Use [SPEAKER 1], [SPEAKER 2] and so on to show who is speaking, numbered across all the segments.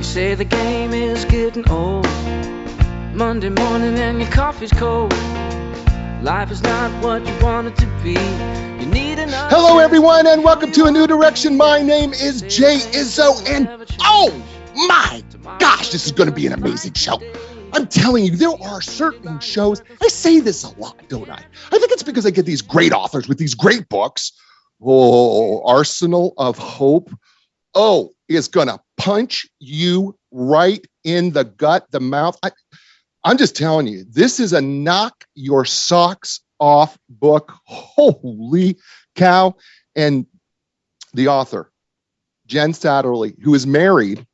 [SPEAKER 1] say the game is getting old. Monday morning and your coffee's cold. Life is not what you want it to be. You need another.
[SPEAKER 2] Hello, everyone, and welcome to A New Direction. My name is Jay Izzo, and oh my gosh, this is going to be an amazing show. I'm telling you, there are certain shows. I say this a lot, don't I? I think it's because I get these great authors with these great books. Oh, Arsenal of Hope. Oh, is going to punch you right in the gut, the mouth. I'm just telling you, this is a knock your socks off book. Holy cow. And the author, Jen Satterly, who is married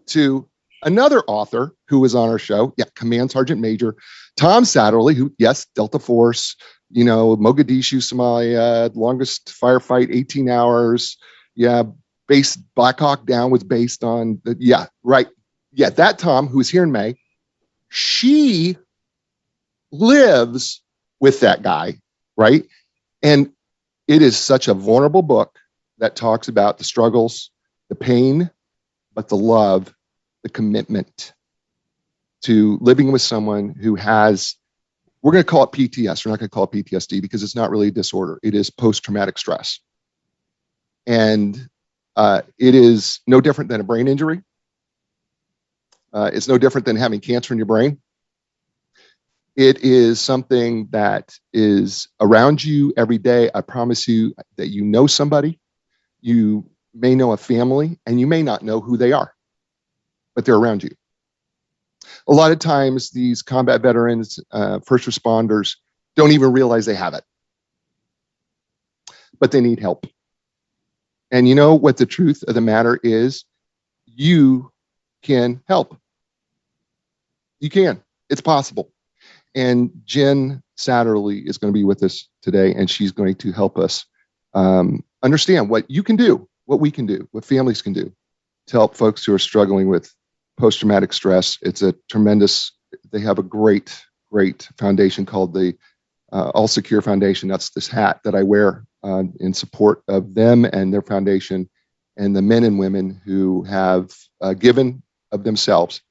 [SPEAKER 2] to another author who was on our show. Yeah, Command Sergeant Major Tom Satterly, who, yes, Delta Force, Mogadishu, Somalia, longest firefight, 18 hours. Yeah, Black Hawk Down was based on, that Tom, who was here in May. She lives with that guy, right? And it is such a vulnerable book that talks about the struggles, the pain, but the love, the commitment to living with someone who has, we're going to call it PTS. We're not going to call it PTSD because it's not really a disorder. It is post-traumatic stress. And it is no different than a brain injury. It's no different than having cancer in your brain. It is something that is around you every day. I promise you that you know somebody, you may know a family, and you may not know who they are, but they're around you. A lot of times, these combat veterans, first responders, don't even realize they have it, but they need help. And you know what the truth of the matter is? You can help. You can. It's possible. And Jen Satterly is going to be with us today, and she's going to help us understand what you can do, what we can do, what families can do to help folks who are struggling with post-traumatic stress. It's a tremendous, they have a great foundation called the All Secure Foundation. That's this hat that I wear in support of them and their foundation and the men and women who have given of themselves.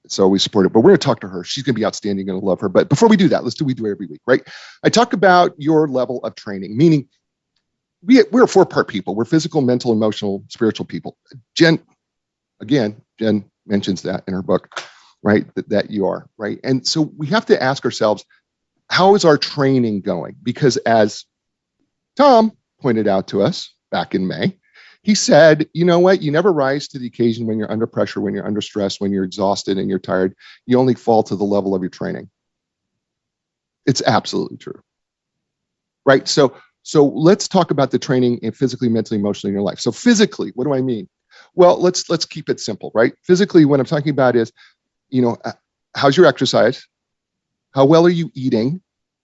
[SPEAKER 2] So we support it, but we're going to talk to her. She's going to be outstanding. Going to love her. But before we do that, let's do what we do every week, right? I talk about your level of training, meaning we're 4-part people. We're physical, mental, emotional, spiritual people. Jen mentions that in her book, right? That you are, right? And so we have to ask ourselves, how is our training going? Because as Tom pointed out to us back in May, he said, you know what? You never rise to the occasion when you're under pressure, when you're under stress, when you're exhausted and you're tired. You only fall to the level of your training. It's absolutely true. Right? So let's talk about the training in physically, mentally, emotionally in your life. So physically, what do I mean? Well, let's keep it simple, right? Physically, what I'm talking about is, how's your exercise? How well are you eating?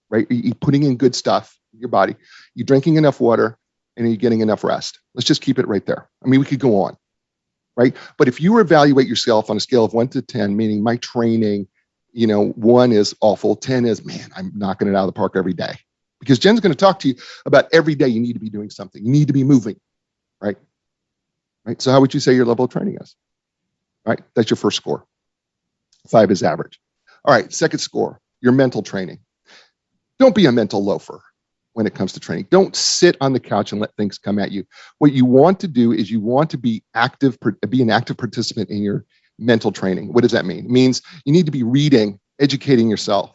[SPEAKER 2] Right? Are you putting in good stuff in your body? You drinking enough water? And are you getting enough rest? Let's just keep it right there. I mean, we could go on, right? But if you evaluate yourself on a scale of 1 to 10, meaning my training, 1 is awful, 10 is, man, I'm knocking it out of the park every day. Because Jen's going to talk to you about every day you need to be doing something. You need to be moving, right? Right. So how would you say your level of training is? Right. That's your first score. 5 is average. All right. Second score, your mental training. Don't be a mental loafer when it comes to training. Don't sit on the couch and let things come at you. What you want to do is you want to be an active participant in your mental training. What does that mean? It means you need to be reading, educating yourself.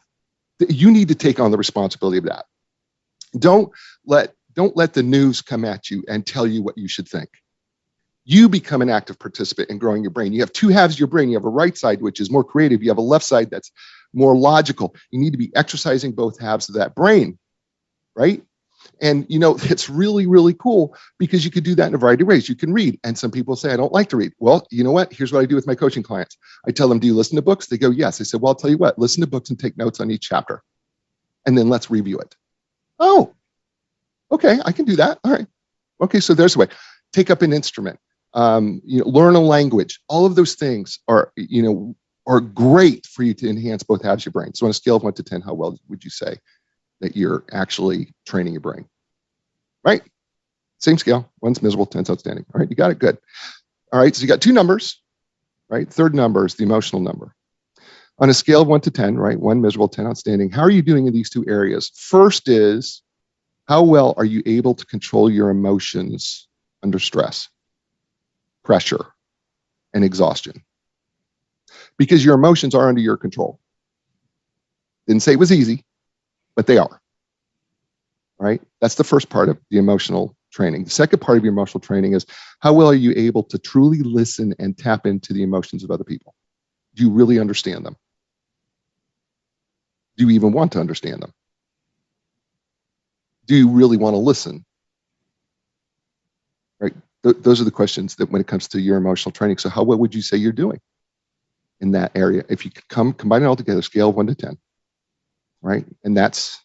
[SPEAKER 2] You need to take on the responsibility of that. Don't let the news come at you and tell you what you should think. You become an active participant in growing your brain. You have 2 halves of your brain. You have a right side, which is more creative. You have a left side that's more logical. You need to be exercising both halves of that brain. Right? And, it's really, really cool because you could do that in a variety of ways. You can read. And some people say, I don't like to read. Well, you know what? Here's what I do with my coaching clients. I tell them, do you listen to books? They go, yes. I said, well, I'll tell you what, listen to books and take notes on each chapter. And then let's review it. Oh, okay. I can do that. All right. Okay. So there's a way. Take up an instrument, learn a language. All of those things are great for you to enhance both halves of your brain. So on a scale of 1 to 10, how well would you say that you're actually training your brain, right? Same scale. 1's miserable, 10's outstanding. All right, you got it, good. All right, so you got 2 numbers. right? Third number is the emotional number. On a scale of 1 to 10, right? 1 miserable, 10 outstanding. How are you doing in these two areas? First is, how well are you able to control your emotions under stress, pressure, and exhaustion? Because your emotions are under your control. Didn't say it was easy, but they are, right? That's the first part of the emotional training. The second part of your emotional training is, how well are you able to truly listen and tap into the emotions of other people? Do you really understand them? Do you even want to understand them? Do you really want to listen? Right? Those are the questions that when it comes to your emotional training. So how well would you say you're doing in that area? If you combine it all together, scale of 1 to 10, right? And there's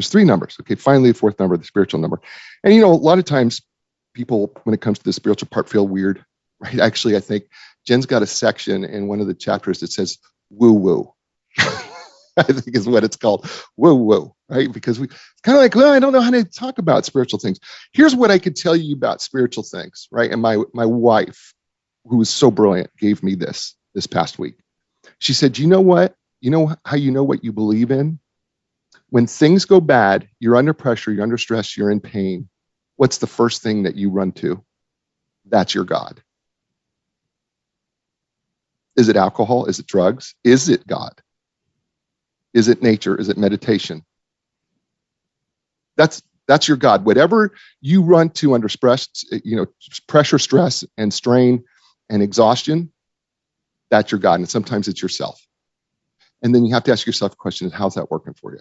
[SPEAKER 2] 3 numbers. Okay, finally, the 4th number, the spiritual number. And a lot of times people, when it comes to the spiritual part, feel weird, right? Actually, I think Jen's got a section in one of the chapters that says woo-woo. I think is what it's called, woo-woo, right? Because it's kind of like, well, I don't know how to talk about spiritual things. Here's what I could tell you about spiritual things, right? And my wife, who was so brilliant, gave me this past week. She said, you know what? You know how you know what you believe in? When things go bad, you're under pressure, you're under stress, you're in pain. What's the first thing that you run to? That's your God. Is it alcohol? Is it drugs? Is it God? Is it nature? Is it meditation? That's your God. Whatever you run to under stress, pressure, stress, and strain and exhaustion, that's your God. And sometimes it's yourself. And then you have to ask yourself a question: how's that working for you?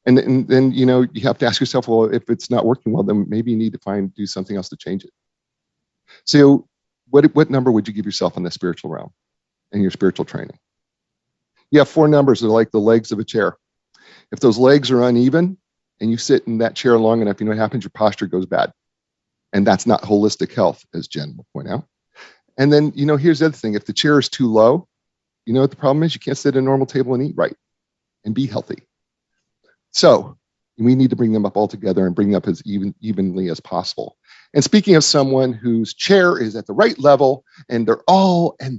[SPEAKER 2] And then you have to ask yourself, well, if it's not working well, then maybe you need to do something else to change it. So what number would you give yourself in the spiritual realm and your spiritual training? You have 4 numbers that are like the legs of a chair. If those legs are uneven and you sit in that chair long enough, what happens? Your posture goes bad. And that's not holistic health, as Jen will point out. And then, here's the other thing. If the chair is too low, what the problem is? You can't sit at a normal table and eat right and be healthy. So we need to bring them up all together and bring them up as evenly as possible. And speaking of someone whose chair is at the right level and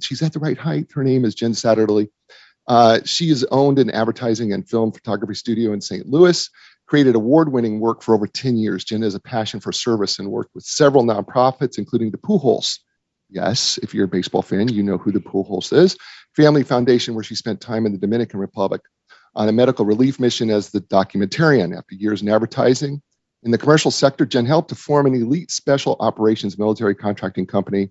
[SPEAKER 2] she's at the right height, her name is Jen Satterly. She has owned an advertising and film photography studio in St. Louis, created award-winning work for over 10 years. Jen has a passion for service and worked with several nonprofits, including the Pujols. Yes, if you're a baseball fan, you know who the Pujols is. Family Foundation, where she spent time in the Dominican Republic on a medical relief mission as the documentarian. After years in advertising in the commercial sector, Jen helped to form an elite special operations military contracting company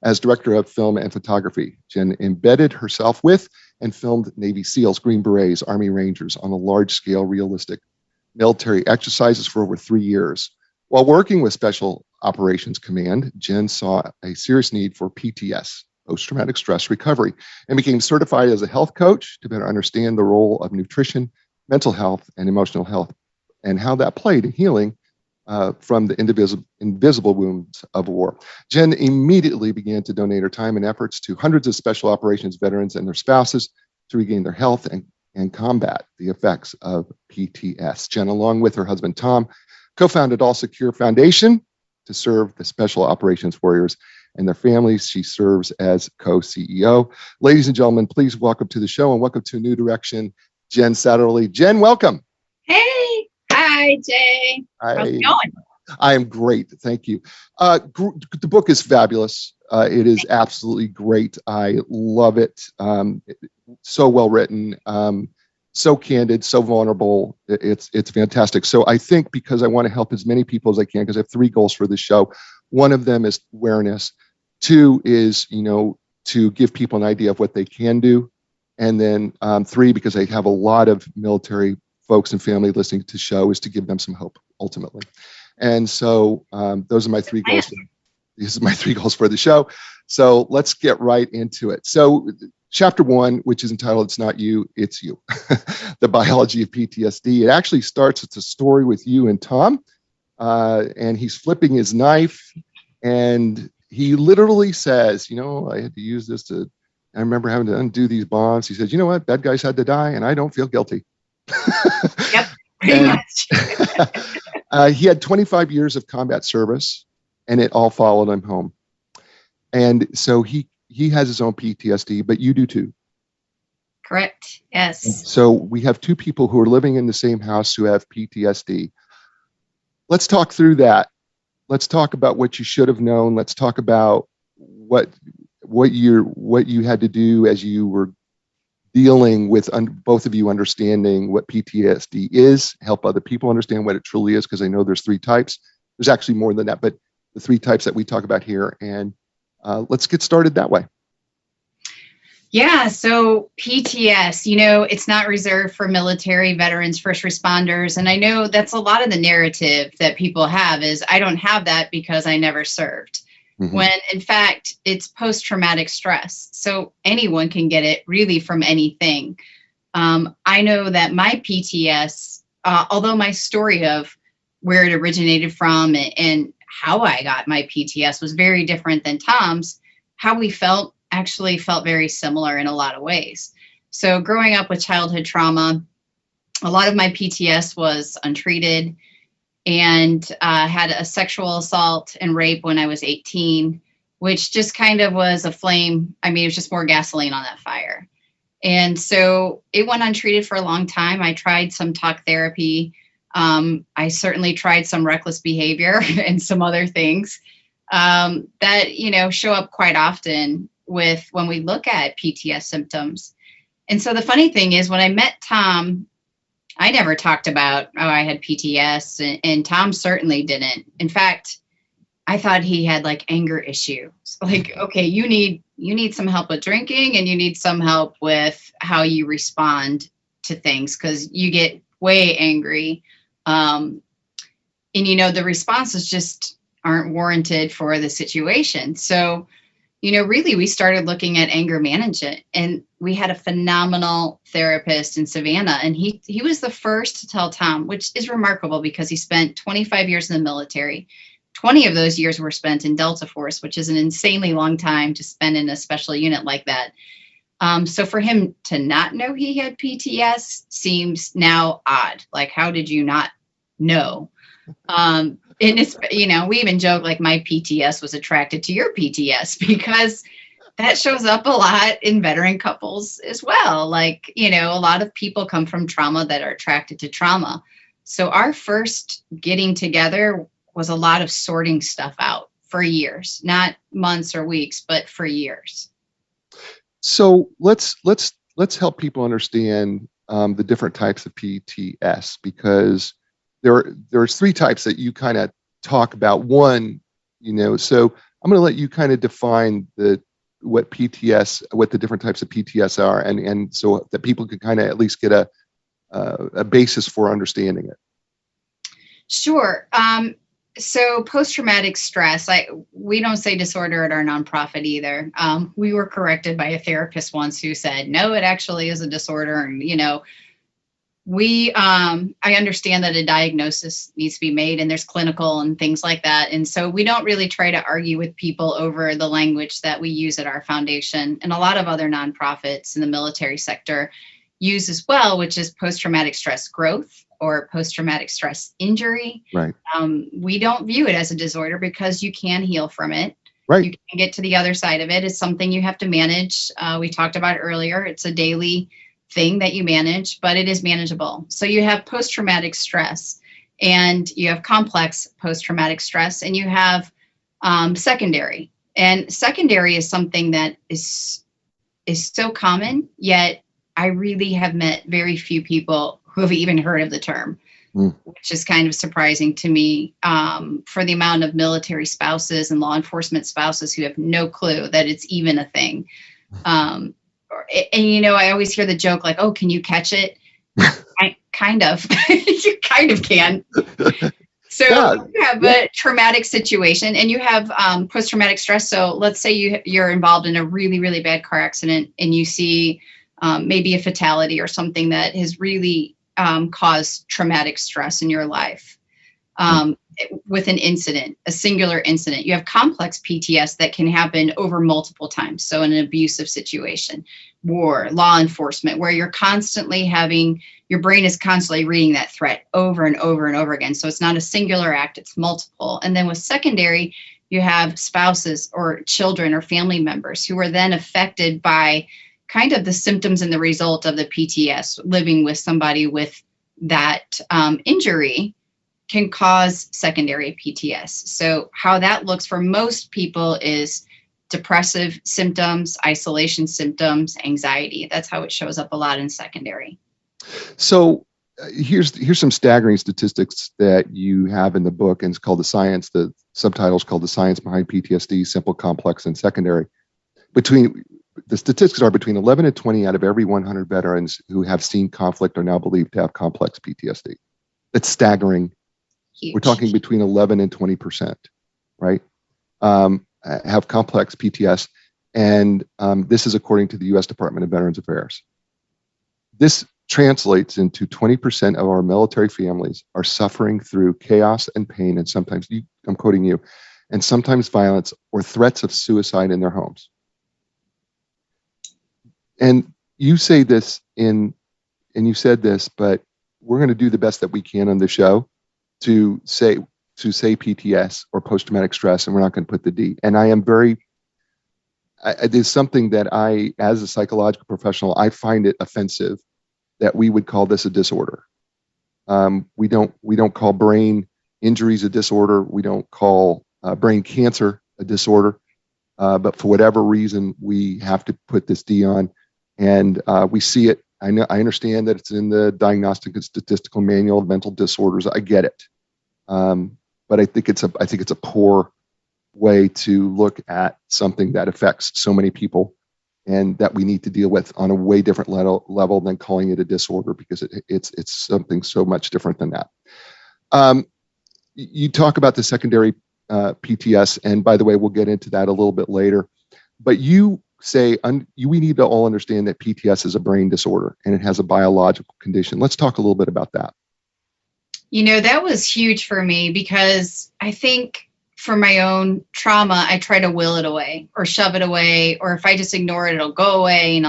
[SPEAKER 2] as director of film and photography. Jen embedded herself with and filmed Navy SEALs, Green Berets, Army Rangers on a large-scale, realistic military exercises for over 3 years. While working with Special Operations Command, Jen saw a serious need for PTS, post-traumatic stress recovery, and became certified as a health coach to better understand the role of nutrition, mental health, and emotional health, and how that played in healing from the invisible wounds of war. Jen immediately began to donate her time and efforts to hundreds of special operations veterans and their spouses to regain their health and combat the effects of PTS. Jen, along with her husband Tom, co-founded All Secure Foundation to serve the special operations warriors and their families. She serves as co-CEO. Ladies and gentlemen, please welcome to the show and welcome to New Direction, Jen Satterly. Jen, welcome.
[SPEAKER 3] Hey. Hi, Jay. How's it going?
[SPEAKER 2] I am great. Thank you. The book is fabulous. It is absolutely great. I love it. So well written, so candid, so vulnerable. It's fantastic. So I think because I want to help as many people as I can, because I have 3 goals for this show. One of them is awareness. 2 is, to give people an idea of what they can do. And then 3, because I have a lot of military folks and family listening to the show, is to give them some hope ultimately. And so those are my 3 goals. These are my 3 goals for the show. So let's get right into it. So chapter 1, which is entitled "It's Not You, It's You," the biology of PTSD. It actually starts, it's a story with you and Tom, and he's flipping his knife, and he literally says, I had to use this I remember having to undo these bonds. He says, you know what, bad guys had to die, and I don't feel guilty.
[SPEAKER 3] Yep, pretty much.
[SPEAKER 2] He had 25 years of combat service. and it all followed him home. And so he has his own PTSD, but you do too.
[SPEAKER 3] Correct. Yes.
[SPEAKER 2] So we have two people who are living in the same house who have PTSD. Let's talk through that. Let's talk about what you should have known. Let's talk about what you had to do as you were dealing with both of you understanding what PTSD is, help other people understand what it truly is, because I know there's 3 types. There's actually more than that, but the 3 types that we talk about here. And let's get started that way.
[SPEAKER 3] Yeah, so PTS, it's not reserved for military, veterans, first responders. And I know that's a lot of the narrative that people have is, I don't have that because I never served. Mm-hmm. When in fact, it's post-traumatic stress. So anyone can get it really from anything. I know that my PTS, although my story of where it originated from and how I got my PTS was very different than Tom's, how we actually felt very similar in a lot of ways. So growing up with childhood trauma, a lot of my PTS was untreated, and had a sexual assault and rape when I was 18, which just kind of was a flame. I mean, it was just more gasoline on that fire. And so it went untreated for a long time. I tried some talk therapy. I certainly tried some reckless behavior and some other things that, show up quite often with when we look at PTS symptoms. And so the funny thing is, when I met Tom, I never talked about, I had PTS, and Tom certainly didn't. In fact, I thought he had like anger issues. Like, okay, you need some help with drinking, and you need some help with how you respond to things, because you get way angry. And the responses just aren't warranted for the situation. So, really we started looking at anger management, and we had a phenomenal therapist in Savannah, and he was the first to tell Tom, which is remarkable because he spent 25 years in the military. 20 of those years were spent in Delta Force, which is an insanely long time to spend in a special unit like that. So for him to not know he had PTS seems now odd. Like, how did you not know? And it's, we even joke like my PTS was attracted to your PTS, because that shows up a lot in veteran couples as well. Like, a lot of people come from trauma that are attracted to trauma. So our first getting together was a lot of sorting stuff out for years, not months or weeks, but for years.
[SPEAKER 2] So let's help people understand the different types of PTS, because there's 3 types that you kind of talk about. One, so I'm going to let you kind of define what the different types of PTS are, and so that people can kind of at least get a basis for understanding it.
[SPEAKER 3] Sure. So post-traumatic stress, we don't say disorder at our nonprofit either. We were corrected by a therapist once who said, no, it actually is a disorder. And, I understand that a diagnosis needs to be made, and there's clinical and things like that. And so we don't really try to argue with people over the language that we use at our foundation, and a lot of other nonprofits in the military sector use as well, which is post-traumatic stress growth or post-traumatic stress injury.
[SPEAKER 2] Right.
[SPEAKER 3] We don't view it as a disorder because you can heal from it.
[SPEAKER 2] Right.
[SPEAKER 3] You can get to the other side of it. It's something you have to manage. We talked about earlier. It's a daily thing that you manage, but it is manageable. So you have post-traumatic stress, and you have complex post-traumatic stress, and you have secondary. And secondary is something that is so common, yet I really have met very few people who have even heard of the term, which is kind of surprising to me, for the amount of military spouses and law enforcement spouses who have no clue that it's even a thing. And, I always hear the joke like, oh, can you catch it? I kind of, you kind of can. So you have a traumatic situation, and you have post-traumatic stress. So let's say you're involved in a really, really bad car accident, and you see maybe a fatality or something that has really caused traumatic stress in your life. with an incident, a singular incident. You have complex PTS that can happen over multiple times. So in an abusive situation, war, law enforcement, where you're constantly having, your brain is constantly reading that threat over and over and over again. So it's not a singular act, it's multiple. And then with secondary, you have spouses or children or family members who are then affected by kind of the symptoms and the result of the PTS. Living with somebody with that injury can cause secondary PTS. So how that looks for most people is depressive symptoms, isolation symptoms, anxiety. That's how it shows up a lot in secondary.
[SPEAKER 2] So here's some staggering statistics that you have in the book, and it's called The Science. The subtitle is called The Science Behind PTSD, Simple, Complex, and Secondary. The statistics are between 11 and 20 out of every 100 veterans who have seen conflict are now believed to have complex PTSD. That's staggering.
[SPEAKER 3] Huge.
[SPEAKER 2] We're talking between 11 and 20%, right? Have complex PTS. And this is according to the U.S. Department of Veterans Affairs. This translates into 20% of our military families are suffering through chaos and pain, and sometimes, I'm quoting you, and sometimes violence or threats of suicide in their homes. And you say this and you said this, but we're going to do the best that we can on the show to say PTS or post-traumatic stress, and we're not going to put the D. And I am there's something that I, as a psychological professional, I find it offensive that we would call this a disorder. We don't call brain injuries a disorder. We don't call brain cancer a disorder. But for whatever reason, we have to put this D on, and we see it. I understand that it's in the Diagnostic and Statistical Manual of Mental Disorders. I get it, but I think it's a poor way to look at something that affects so many people, and that we need to deal with on a way different level than calling it a disorder, because it's something so much different than that. You talk about the secondary PTS, and by the way, we'll get into that a little bit later. But you say we need to all understand that PTS is a brain disorder and it has a biological condition. Let's talk a little bit about that.
[SPEAKER 3] That was huge for me, because I think for my own trauma, I try to will it away or shove it away, or if I just ignore it, it'll go away, and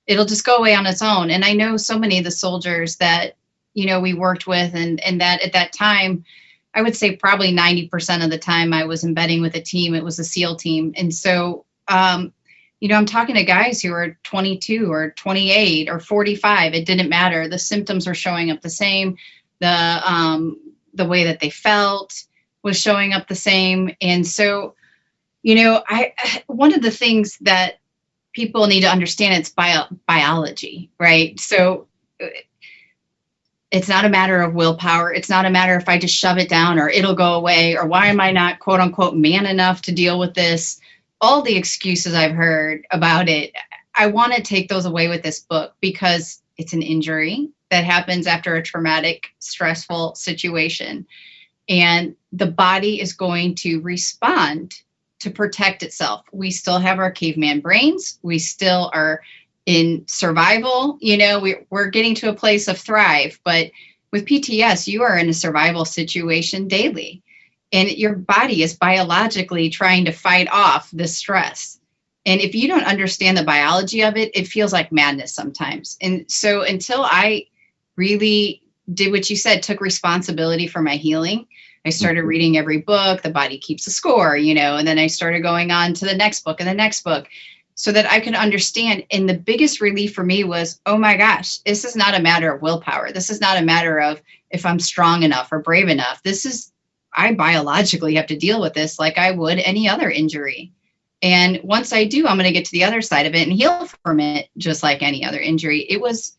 [SPEAKER 3] it'll just go away on its own. And I know so many of the soldiers that, we worked with, and that at that time, I would say probably 90% of the time I was embedding with a team, it was a SEAL team. And so, I'm talking to guys who are 22 or 28 or 45. It didn't matter. The symptoms were showing up the same. The way that they felt was showing up the same. And so, one of the things that people need to understand, it's biology, right? So it's not a matter of willpower. It's not a matter if I just shove it down or it'll go away, or why am I not, quote unquote, man enough to deal with this? All the excuses I've heard about it, I want to take those away with this book, because it's an injury that happens after a traumatic, stressful situation. And the body is going to respond to protect itself. We still have our caveman brains. We still are in survival. We're getting to a place of thrive. But with PTS, you are in a survival situation daily. And your body is biologically trying to fight off the stress. And if you don't understand the biology of it, it feels like madness sometimes. And so until I really did what you said, took responsibility for my healing, I started reading every book. The Body Keeps a Score, and then I started going on to the next book and the next book, so that I could understand. And the biggest relief for me was, oh my gosh, this is not a matter of willpower. This is not a matter of if I'm strong enough or brave enough. I biologically have to deal with this like I would any other injury. And once I do, I'm going to get to the other side of it and heal from it just like any other injury. It was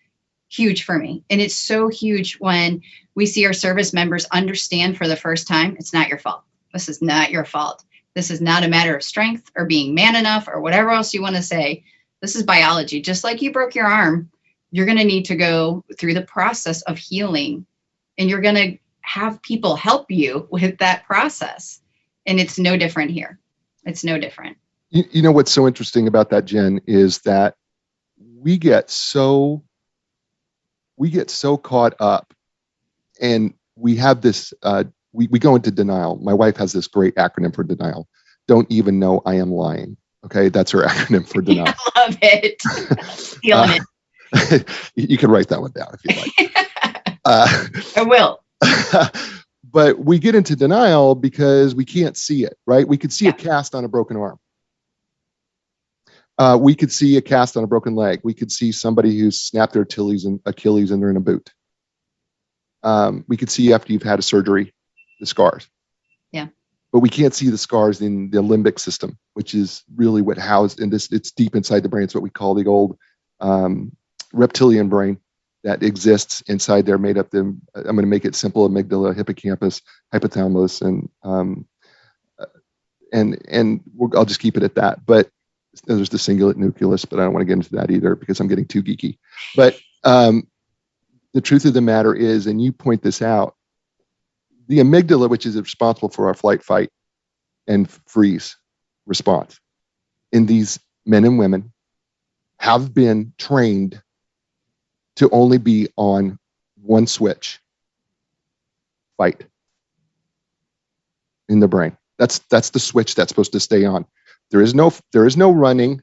[SPEAKER 3] huge for me. And it's so huge when we see our service members understand for the first time, it's not your fault. This is not your fault. This is not a matter of strength or being man enough or whatever else you want to say. This is biology. Just like you broke your arm, you're going to need to go through the process of healing, and you're going to have people help you with that process. And it's no different here. It's no different.
[SPEAKER 2] You know what's so interesting about that, Jen, is that we get so caught up, and we have this we go into denial. My wife has this great acronym for denial. Don't even know I am lying. Okay, that's her acronym for denial.
[SPEAKER 3] I love it. Feeling
[SPEAKER 2] it. You can write that one down if you like.
[SPEAKER 3] I will.
[SPEAKER 2] But we get into denial because we can't see it, right? We could see a cast on a broken arm. We could see a cast on a broken leg. We could see somebody who's snapped their Achilles and they're in a boot. We could see after you've had a surgery, the scars.
[SPEAKER 3] Yeah.
[SPEAKER 2] But we can't see the scars in the limbic system, which is really what housed in this. It's deep inside the brain. It's what we call the old reptilian brain that exists inside there, made up I'm going to make it simple: amygdala, hippocampus, hypothalamus, and I'll just keep it at that. But there's the cingulate nucleus, but I don't want to get into that either because I'm getting too geeky. But the truth of the matter is, and you point this out, the amygdala, which is responsible for our flight, fight, and freeze response, in these men and women, have been trained to only be on one switch: fight, in the brain. That's the switch that's supposed to stay on. There is no running.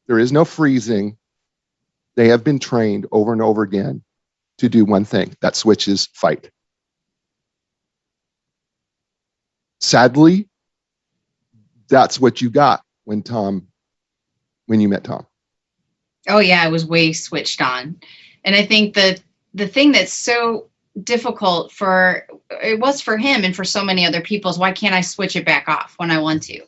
[SPEAKER 2] There is no freezing. They have been trained over and over again to do one thing. That switch is fight. Sadly, that's what you got when you met Tom.
[SPEAKER 3] Oh yeah, I was way switched on. And I think that the thing that's so difficult it was for him and for so many other people is, why can't I switch it back off when I want to?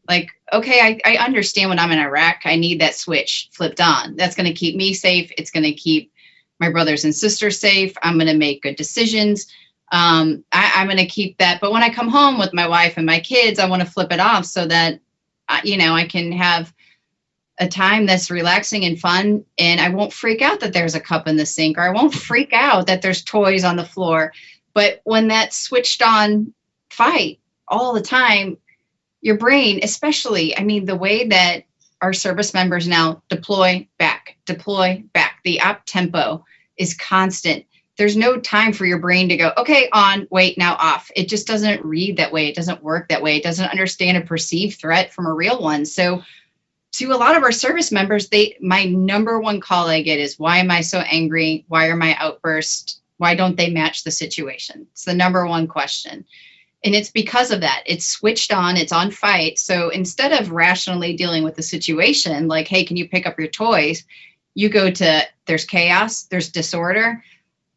[SPEAKER 3] Like, okay, I understand when I'm in Iraq, I need that switch flipped on. That's going to keep me safe. It's going to keep my brothers and sisters safe. I'm going to make good decisions. I'm going to keep that. But when I come home with my wife and my kids, I want to flip it off so that, I can have a time that's relaxing and fun, and I won't freak out that there's a cup in the sink, or I won't freak out that there's toys on the floor. But when that switched on fight all the time, your brain, especially, the way that our service members now deploy back, the up tempo is constant. There's no time for your brain to go, okay, on, wait, now off. It just doesn't read that way. It doesn't work that way. It doesn't understand a perceived threat from a real one. So to a lot of our service members, my number one call I get is, why am I so angry? Why are my outbursts? Why don't they match the situation? It's the number one question. And it's because of that. It's switched on, it's on fight. So instead of rationally dealing with the situation, like, hey, can you pick up your toys? You go to, there's chaos, there's disorder.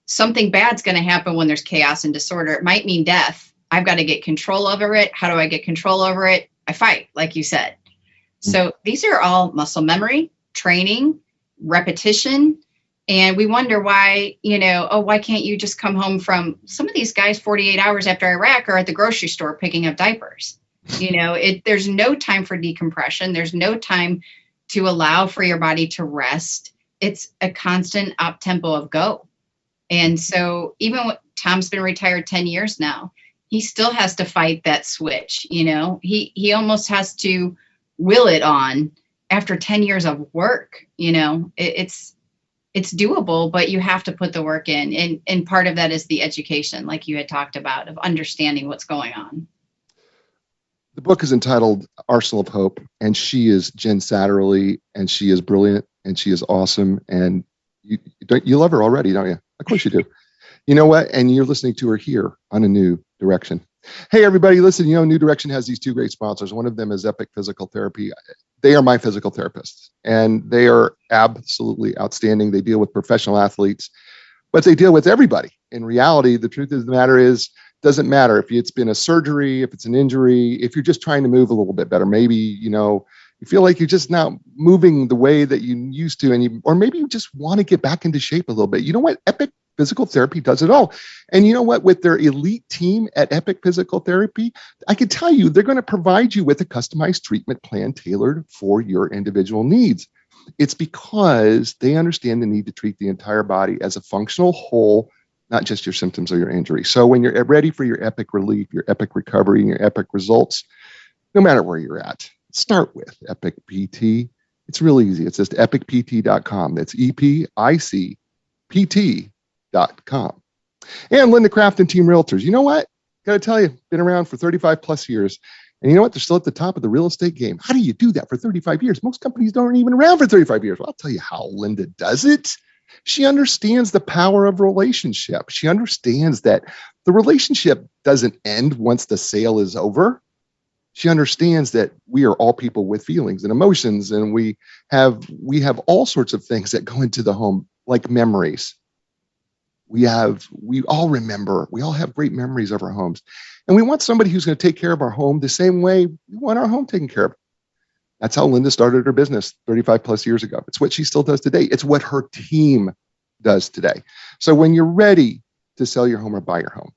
[SPEAKER 3] Something bad's going to happen when there's chaos and disorder. It might mean death. I've got to get control over it. How do I get control over it? I fight, like you said. So these are all muscle memory, training, repetition. And we wonder why, why can't you just come home from, some of these guys 48 hours after Iraq are at the grocery store picking up diapers. There's no time for decompression. There's no time to allow for your body to rest. It's a constant up tempo of go. And so even when Tom's been retired 10 years now, he still has to fight that switch. He almost has to will it on after 10 years of work. It's doable, but you have to put the work in. And part of that is the education, like you had talked about, of understanding what's going on.
[SPEAKER 2] The book is entitled Arsenal of Hope, and she is Jen Satterly, and she is brilliant, and she is awesome. And you love her already, don't you? Of course you do. You know what? And you're listening to her here on A New Direction. Hey, everybody, listen, New Direction has these two great sponsors. One of them is Epic Physical Therapy. They are my physical therapists, and they are absolutely outstanding. They deal with professional athletes, but they deal with everybody. In reality, the truth of the matter is, doesn't matter if it's been a surgery, if it's an injury, if you're just trying to move a little bit better, maybe, you feel like you're just not moving the way that you used to, or maybe you just want to get back into shape a little bit. You know what? Epic Physical Therapy does it all. And you know what? With their elite team at Epic Physical Therapy, I can tell you they're going to provide you with a customized treatment plan tailored for your individual needs. It's because they understand the need to treat the entire body as a functional whole, not just your symptoms or your injury. So when you're ready for your epic relief, your epic recovery, and your epic results, no matter where you're at, start with Epic PT. It's real easy. It's just epicpt.com. That's EPICPT.com. And Linda Craft and Team Realtors. You know what? got to tell you, been around for 35 plus years. And you know what? They're still at the top of the real estate game. How do you do that for 35 years? Most companies aren't even around for 35 years. Well, I'll tell you how Linda does it. She understands the power of relationship. She understands that the relationship doesn't end once the sale is over. She understands that we are all people with feelings and emotions, and we have all sorts of things that go into the home, like memories. We all have great memories of our homes. And we want somebody who's going to take care of our home the same way we want our home taken care of. That's how Linda started her business 35 plus years ago. It's what she still does today. It's what her team does today. So when you're ready to sell your home or buy your home,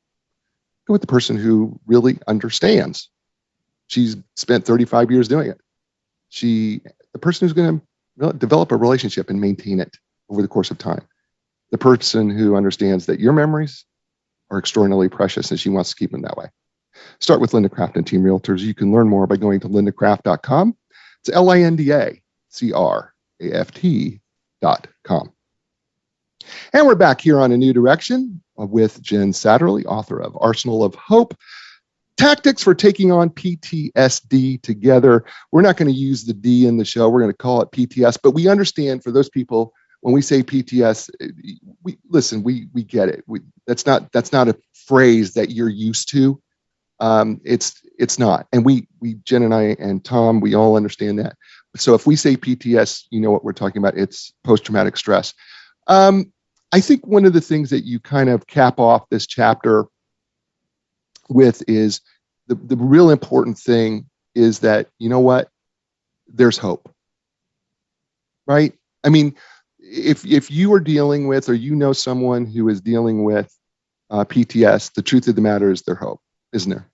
[SPEAKER 2] go with the person who really understands. She's spent 35 years doing it. The person who's going to develop a relationship and maintain it over the course of time. The person who understands that your memories are extraordinarily precious and she wants to keep them that way. Start with Linda Craft and Team Realtors. You can learn more by going to lindacraft.com. It's LINDACRAFT.com. And we're back here on A New Direction with Jen Satterly, author of Arsenal of Hope, Tactics for Taking on PTSD Together. We're not going to use the D in the show. We're going to call it PTS, but we understand for those people, when we say PTS, we get it. That's not a phrase that you're used to. It's not. And we Jen and I and Tom, we all understand that. So if we say PTS, you know what we're talking about. It's post-traumatic stress. I think one of the things that you kind of cap off this chapter with is the real important thing is that, you know what, there's hope, right? I mean, if you are dealing with, or you know someone who is dealing with PTS, the truth of the matter is there's hope, isn't there?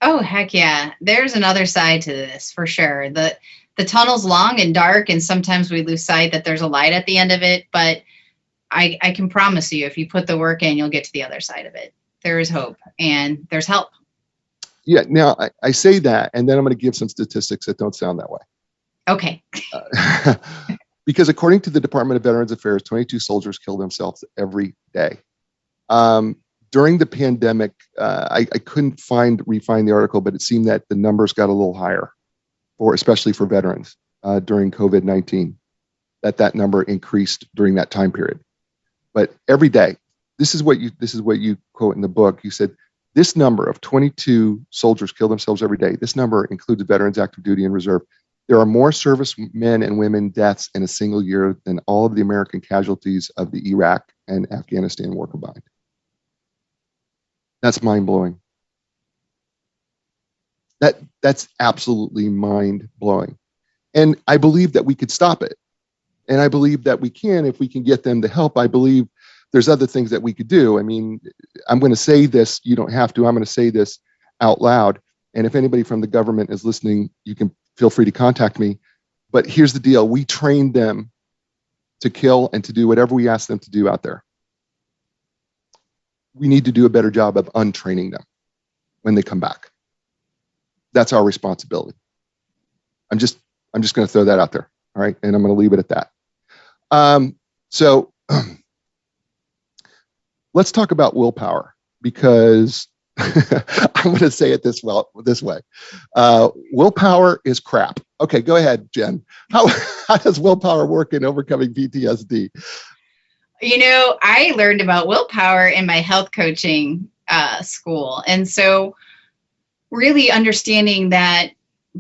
[SPEAKER 3] Oh, heck yeah. There's another side to this for sure. The tunnel's long and dark, and sometimes we lose sight that there's a light at the end of it. But I can promise you, if you put the work in, you'll get to the other side of it. There is hope and there's help. Yeah.
[SPEAKER 2] Now, I say that, and then I'm going to give some statistics that don't sound that way.
[SPEAKER 3] Okay.
[SPEAKER 2] Because according to the Department of Veterans Affairs, 22 soldiers kill themselves every day. During the pandemic, I couldn't refine the article, but it seemed that the numbers got a little higher, especially for veterans during COVID-19. That number increased during that time period. But every day, this is what you quote in the book. You said this number of 22 soldiers kill themselves every day. This number includes veterans, active duty, and reserve. There are more servicemen and women deaths in a single year than all of the American casualties of the Iraq and Afghanistan war combined. That's mind-blowing. That's absolutely mind-blowing. And I believe that we could stop it. And I believe that we can if we can get them to help. I believe there's other things that we could do. I mean, I'm going to say this. You don't have to. I'm going to say this out loud. And if anybody from the government is listening, you can feel free to contact me. But here's the deal. We train them to kill and to do whatever we ask them to do out there. We need to do a better job of untraining them when they come back. That's our responsibility. I'm just going to throw that out there. All right. And I'm going to leave it at that. So let's talk about willpower, because I'm going to say it this way. Willpower is crap. Okay, go ahead, Jen. How does willpower work in overcoming PTSD?
[SPEAKER 3] You know, I learned about willpower in my health coaching school. And so really understanding that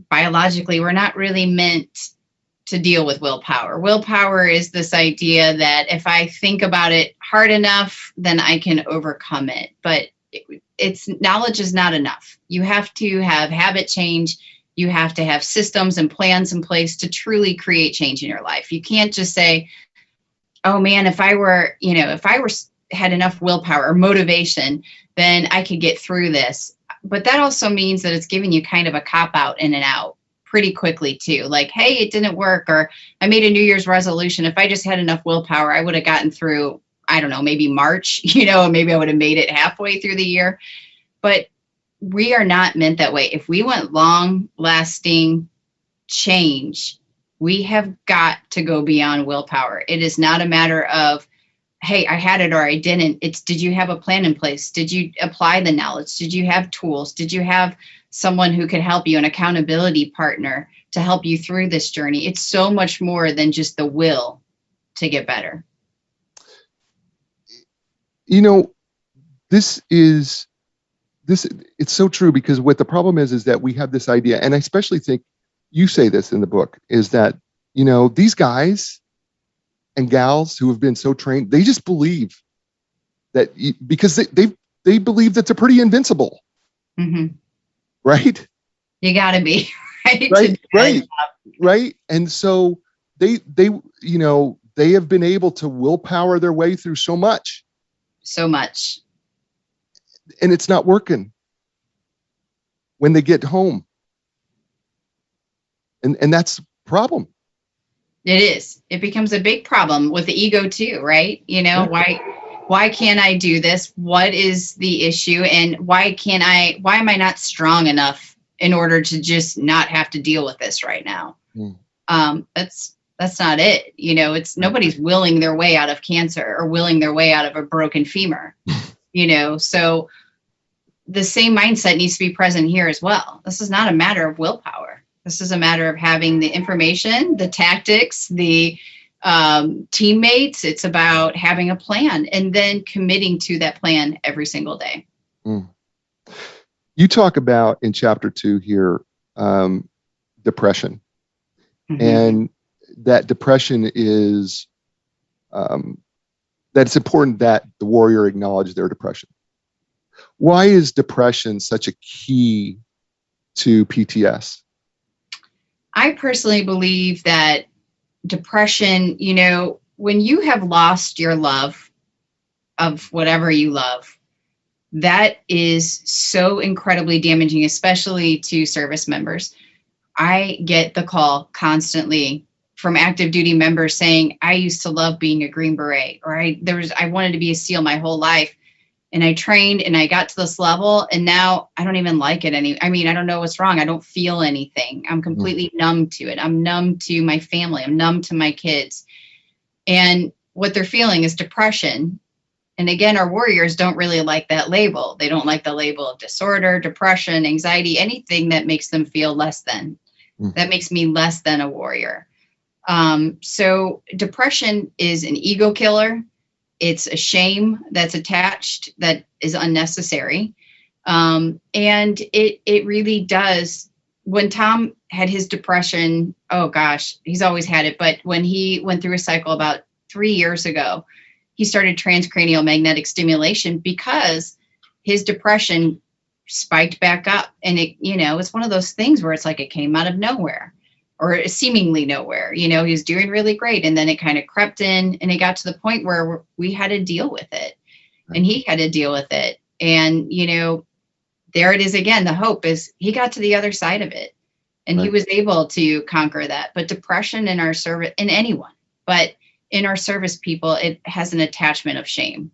[SPEAKER 3] biologically, we're not really meant to deal with willpower. Willpower is this idea that if I think about it hard enough, then I can overcome it. But it's knowledge is not enough. You have to have habit change. You have to have systems and plans in place to truly create change in your life. You can't just say, oh man, if I had enough willpower or motivation, then I could get through this. But that also means that it's giving you kind of a cop out in and out pretty quickly too. Like, hey, it didn't work, or I made a New Year's resolution. If I just had enough willpower, I would have gotten through, I don't know, maybe March, and maybe I would have made it halfway through the year. But we are not meant that way. If we want long lasting change, we have got to go beyond willpower. It is not a matter of hey, I had it or I didn't. It's, did you have a plan in place? Did you apply the knowledge? Did you have tools? Did you have someone who could help you, an accountability partner to help you through this journey? It's so much more than just the will to get better.
[SPEAKER 2] You know, it's so true, because what the problem is that we have this idea, and I especially think you say this in the book, is that, you know, these guys and gals who have been so trained, they just believe that because they believe that they're pretty invincible.
[SPEAKER 3] Mm-hmm.
[SPEAKER 2] Right?
[SPEAKER 3] You gotta be
[SPEAKER 2] right. And so they you know, they have been able to willpower their way through so much, and it's not working when they get home, and that's the problem.
[SPEAKER 3] It is. It becomes a big problem with the ego too, right? You know, why can't I do this? What is the issue? And why am I not strong enough in order to just not have to deal with this right now? That's not it. You know, it's nobody's willing their way out of cancer or willing their way out of a broken femur, you know, so the same mindset needs to be present here as well. This is not a matter of willpower. This is a matter of having the information, the tactics, the teammates. It's about having a plan and then committing to that plan every single day.
[SPEAKER 2] You talk about in chapter 2 here, depression, and that depression is, that it's important that the warrior acknowledge their depression. Why is depression such a key to PTS?
[SPEAKER 3] I personally believe that depression, you know, when you have lost your love of whatever you love, that is so incredibly damaging, especially to service members. I get the call constantly from active duty members saying, I used to love being a Green Beret, or I wanted to be a SEAL my whole life. And I trained and I got to this level and now I don't even like it I don't know what's wrong. I don't feel anything. I'm completely numb to it. I'm numb to my family. I'm numb to my kids. And what they're feeling is depression. And again, our warriors don't really like that label. They don't like the label of disorder, depression, anxiety, anything that makes them feel less than. That makes me less than a warrior. So depression is an ego killer. It's a shame that's attached that is unnecessary. And it really does. When Tom had his depression, oh gosh, he's always had it. But when he went through a cycle about 3 years ago, he started transcranial magnetic stimulation because his depression spiked back up. And it, you know, it's one of those things where it's like it came out of nowhere. Or seemingly nowhere. You know, he was doing really great. And then it kind of crept in and it got to the point where we had to deal with it. And he had to deal with it. And, you know, there it is again. The hope is he got to the other side of it and he was able to conquer that. But depression in our service, in anyone, but in our service people, it has an attachment of shame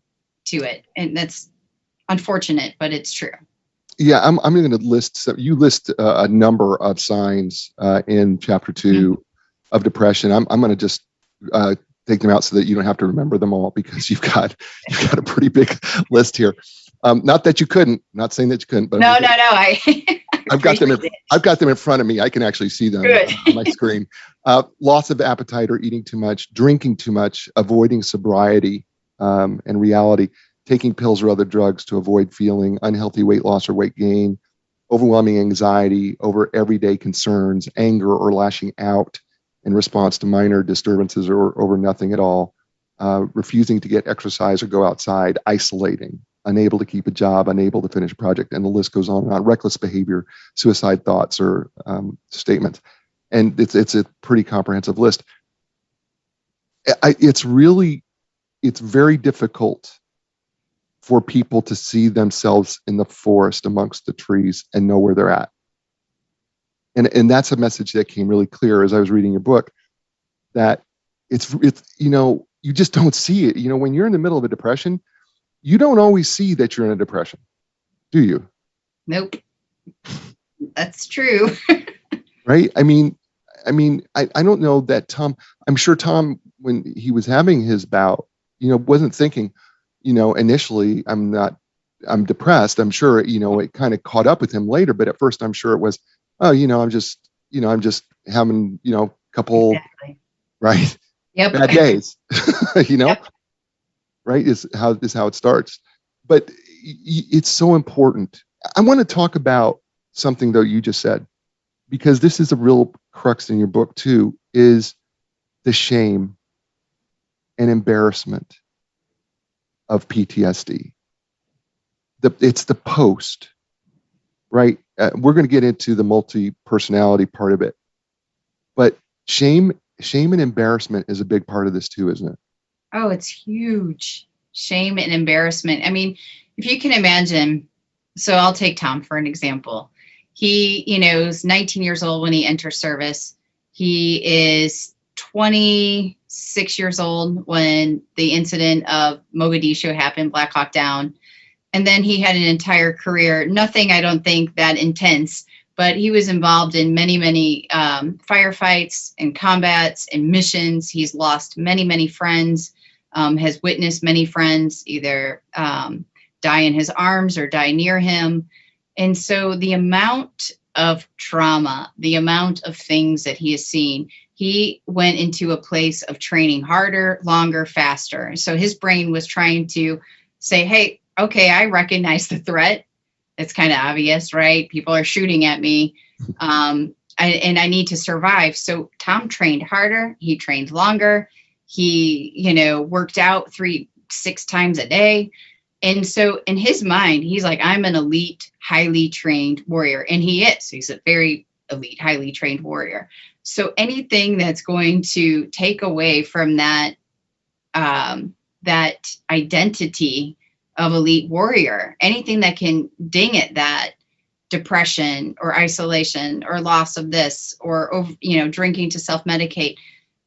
[SPEAKER 3] to it. And that's unfortunate, but it's true.
[SPEAKER 2] Yeah, I'm going to list. So you list a number of signs in chapter 2 of depression. I'm going to just take them out so that you don't have to remember them all, because you've got a pretty big list here. Not that you couldn't. Not saying that you couldn't, but
[SPEAKER 3] no.
[SPEAKER 2] I've got them. I've got them in front of me. I can actually see them on my screen. Loss of appetite or eating too much, drinking too much, avoiding sobriety and reality, taking pills or other drugs to avoid feeling unhealthy weight loss or weight gain, overwhelming anxiety over everyday concerns, anger or lashing out in response to minor disturbances or over nothing at all, refusing to get exercise or go outside, isolating, unable to keep a job, unable to finish a project, and the list goes on and on. Reckless behavior, suicide thoughts or statements. And it's a pretty comprehensive list. It's very difficult for people to see themselves in the forest amongst the trees and know where they're at. And that's a message that came really clear as I was reading your book, that it's you know, you just don't see it. You know, when you're in the middle of a depression, you don't always see that you're in a depression, do you?
[SPEAKER 3] Nope. That's true.
[SPEAKER 2] Right? I mean, I don't know that Tom, I'm sure Tom, when he was having his bout wasn't thinking, initially I'm depressed. I'm sure, it kind of caught up with him later, but at first I'm sure it was, oh, I'm just having, a couple,
[SPEAKER 3] Exactly.
[SPEAKER 2] right.
[SPEAKER 3] Yep.
[SPEAKER 2] Bad days,
[SPEAKER 3] Yep.
[SPEAKER 2] right. Is how it starts. But it's so important. I want to talk about something though you just said, because this is a real crux in your book too, is the shame and embarrassment of PTSD. It's the post, right? We're going to get into the multi-personality part of it, but shame and embarrassment is a big part of this too, isn't it?
[SPEAKER 3] Oh, it's huge. Shame and embarrassment. I mean, if you can imagine, so I'll take Tom for an example. He, is 19 years old when he enters service. He is 26 years old when the incident of Mogadishu happened, Black Hawk Down. And then he had an entire career, nothing, I don't think, that intense, but he was involved in many, many firefights and combats and missions. He's lost many, many friends, has witnessed many friends either die in his arms or die near him. And so the amount of trauma, the amount of things that he has seen, he went into a place of training harder, longer, faster. So his brain was trying to say, hey, okay, I recognize the threat. It's kind of obvious, right? People are shooting at me, and I need to survive. So Tom trained harder. He trained longer. He, worked out 6 times a day. And so in his mind, he's like, I'm an elite, highly trained warrior. And he is. He's a very elite, highly trained warrior. So anything that's going to take away from that, that identity of elite warrior, anything that can ding at that depression or isolation or loss of this or, drinking to self-medicate,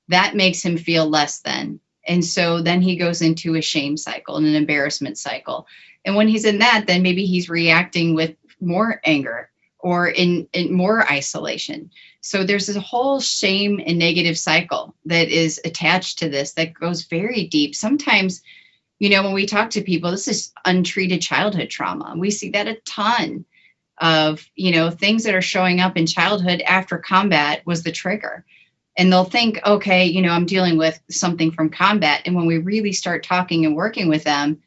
[SPEAKER 3] that makes him feel less than. And so then he goes into a shame cycle and an embarrassment cycle. And when he's in that, then maybe he's reacting with more anger or in more isolation. So there's this whole shame and negative cycle that is attached to this that goes very deep. Sometimes, when we talk to people, this is untreated childhood trauma. We see that a ton of, things that are showing up in childhood after combat was the trigger. And they'll think, okay, I'm dealing with something from combat. And when we really start talking and working with them,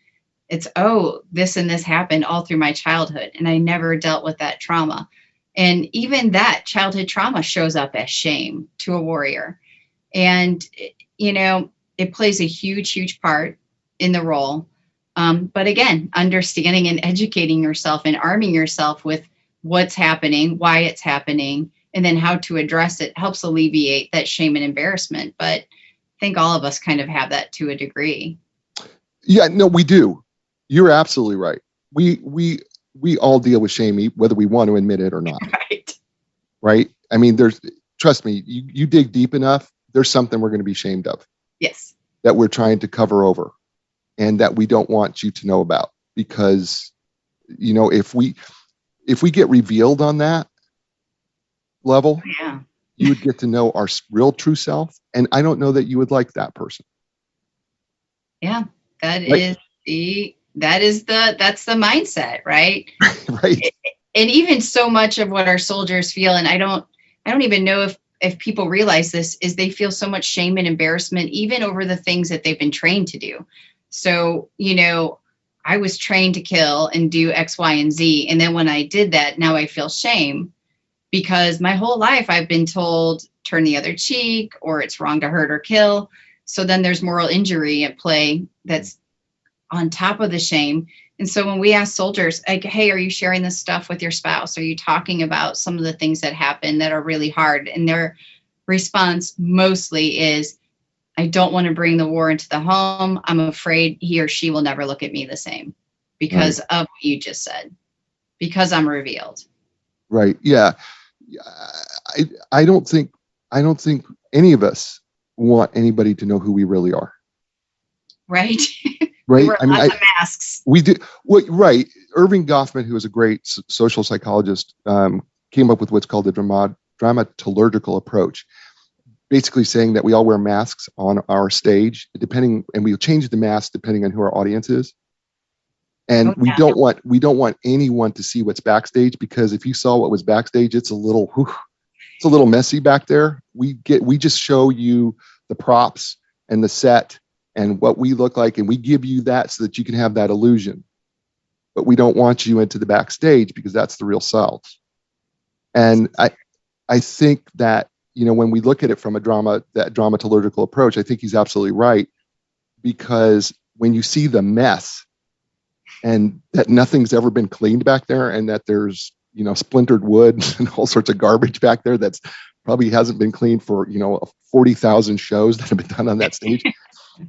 [SPEAKER 3] it's, oh, this and this happened all through my childhood. And I never dealt with that trauma. And even that childhood trauma shows up as shame to a warrior. And, it plays a huge, huge part in the role. But again, understanding and educating yourself and arming yourself with what's happening, why it's happening, and then how to address it helps alleviate that shame and embarrassment. But I think all of us kind of have that to a degree.
[SPEAKER 2] Yeah, no, we do. You're absolutely right. We all deal with shame, whether we want to admit it or not.
[SPEAKER 3] Right.
[SPEAKER 2] Right. I mean, trust me, you dig deep enough, there's something we're going to be ashamed of.
[SPEAKER 3] Yes.
[SPEAKER 2] That we're trying to cover over and that we don't want you to know about, because, if we get revealed on that level,
[SPEAKER 3] yeah,
[SPEAKER 2] you would get to know our real true self. And I don't know that you would like that person.
[SPEAKER 3] Yeah, that's the mindset, right?
[SPEAKER 2] Right.
[SPEAKER 3] And even so much of what our soldiers feel, and I don't even know if people realize this, is they feel so much shame and embarrassment, even over the things that they've been trained to do. So, I was trained to kill and do X, Y, and Z. And then when I did that, now I feel shame because my whole life I've been told turn the other cheek, or it's wrong to hurt or kill. So then there's moral injury at play that's on top of the shame. And so when we ask soldiers, like, hey, are you sharing this stuff with your spouse? Are you talking about some of the things that happen that are really hard? And their response mostly is, I don't want to bring the war into the home. I'm afraid he or she will never look at me the same because of what you just said, because I'm revealed.
[SPEAKER 2] Right. Yeah. I don't think any of us want anybody to know who we really are.
[SPEAKER 3] Right.
[SPEAKER 2] Right.
[SPEAKER 3] I mean, lots of masks.
[SPEAKER 2] We do. Well, right. Irving Goffman, who was a great social psychologist, came up with what's called the dramaturgical approach. basically saying that we all wear masks on our stage, and we'll change the mask depending on who our audience is. And we don't want anyone to see what's backstage, because if you saw what was backstage, it's a little messy back there. We just show you the props and the set and what we look like, and we give you that so that you can have that illusion. But we don't want you into the backstage, because that's the real selves. And I think that, when we look at it from that dramaturgical approach, I think he's absolutely right, because when you see the mess and that nothing's ever been cleaned back there, and that there's, splintered wood and all sorts of garbage back there that's probably hasn't been cleaned for, 40,000 shows that have been done on that stage,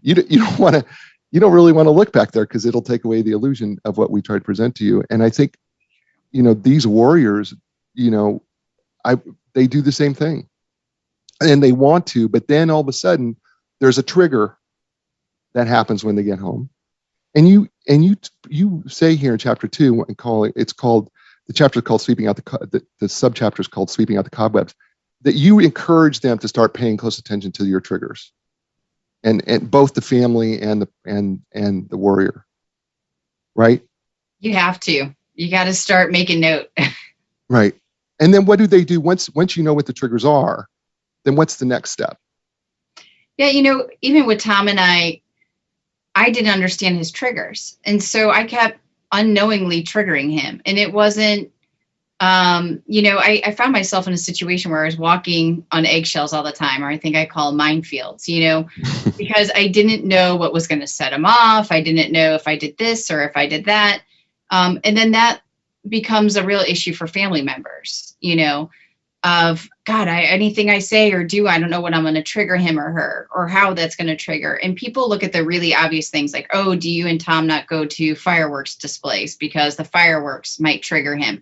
[SPEAKER 2] you don't really want to look back there, because it'll take away the illusion of what we try to present to you. And I think, these warriors, they do the same thing, and they want to, but then all of a sudden there's a trigger that happens when they get home. And you say here in chapter 2, the chapter is called Sweeping Out the subchapter is called Sweeping Out the Cobwebs, that you encourage them to start paying close attention to your triggers, and both the family and the warrior, right?
[SPEAKER 3] You have to. You got to start making note.
[SPEAKER 2] Right. And then what do they do once you know what the triggers are? Then what's the next step?
[SPEAKER 3] Yeah, even with Tom and I didn't understand his triggers. And so I kept unknowingly triggering him. And it wasn't, I found myself in a situation where I was walking on eggshells all the time, or I think I call minefields, because I didn't know what was going to set him off. I didn't know if I did this or if I did that. And then that becomes a real issue for family members, of God, anything I say or do, I don't know what I'm going to trigger him or her, or how that's going to trigger. And people look at the really obvious things like, oh, do you and Tom not go to fireworks displays because the fireworks might trigger him?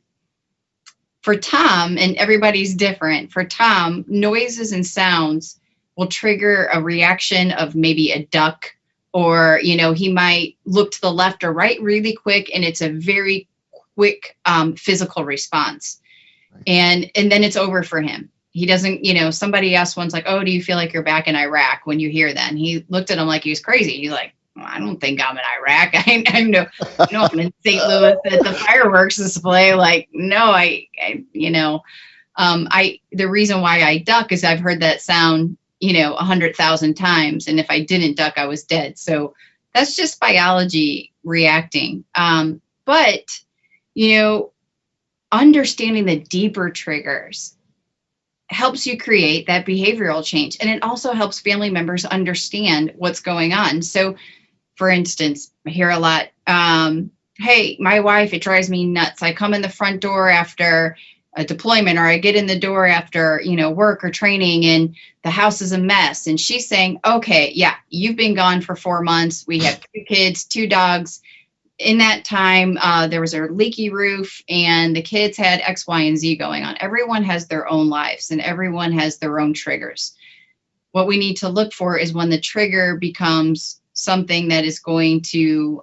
[SPEAKER 3] For Tom, and everybody's different, for Tom, noises and sounds will trigger a reaction of maybe a duck, or, he might look to the left or right really quick, and it's a very quick physical response. And then it's over for him. He doesn't, somebody asked once, like, oh, do you feel like you're back in Iraq when you hear that? And he looked at him like he was crazy. He's like, well, I don't think I'm in Iraq. I know, I'm in St. Louis at the fireworks display. Like, no, the reason why I duck is I've heard that sound, 100,000 times. And if I didn't duck, I was dead. So that's just biology reacting. But, understanding the deeper triggers helps you create that behavioral change. And it also helps family members understand what's going on. So, for instance, I hear a lot, hey, my wife, it drives me nuts. I come in the front door after a deployment, or I get in the door after, work or training, and the house is a mess. And she's saying, okay, yeah, you've been gone for 4 months. We have 2 kids, 2 dogs. In that time, there was a leaky roof, and the kids had X, Y, and Z going on. Everyone has their own lives, and everyone has their own triggers. What we need to look for is when the trigger becomes something that is going to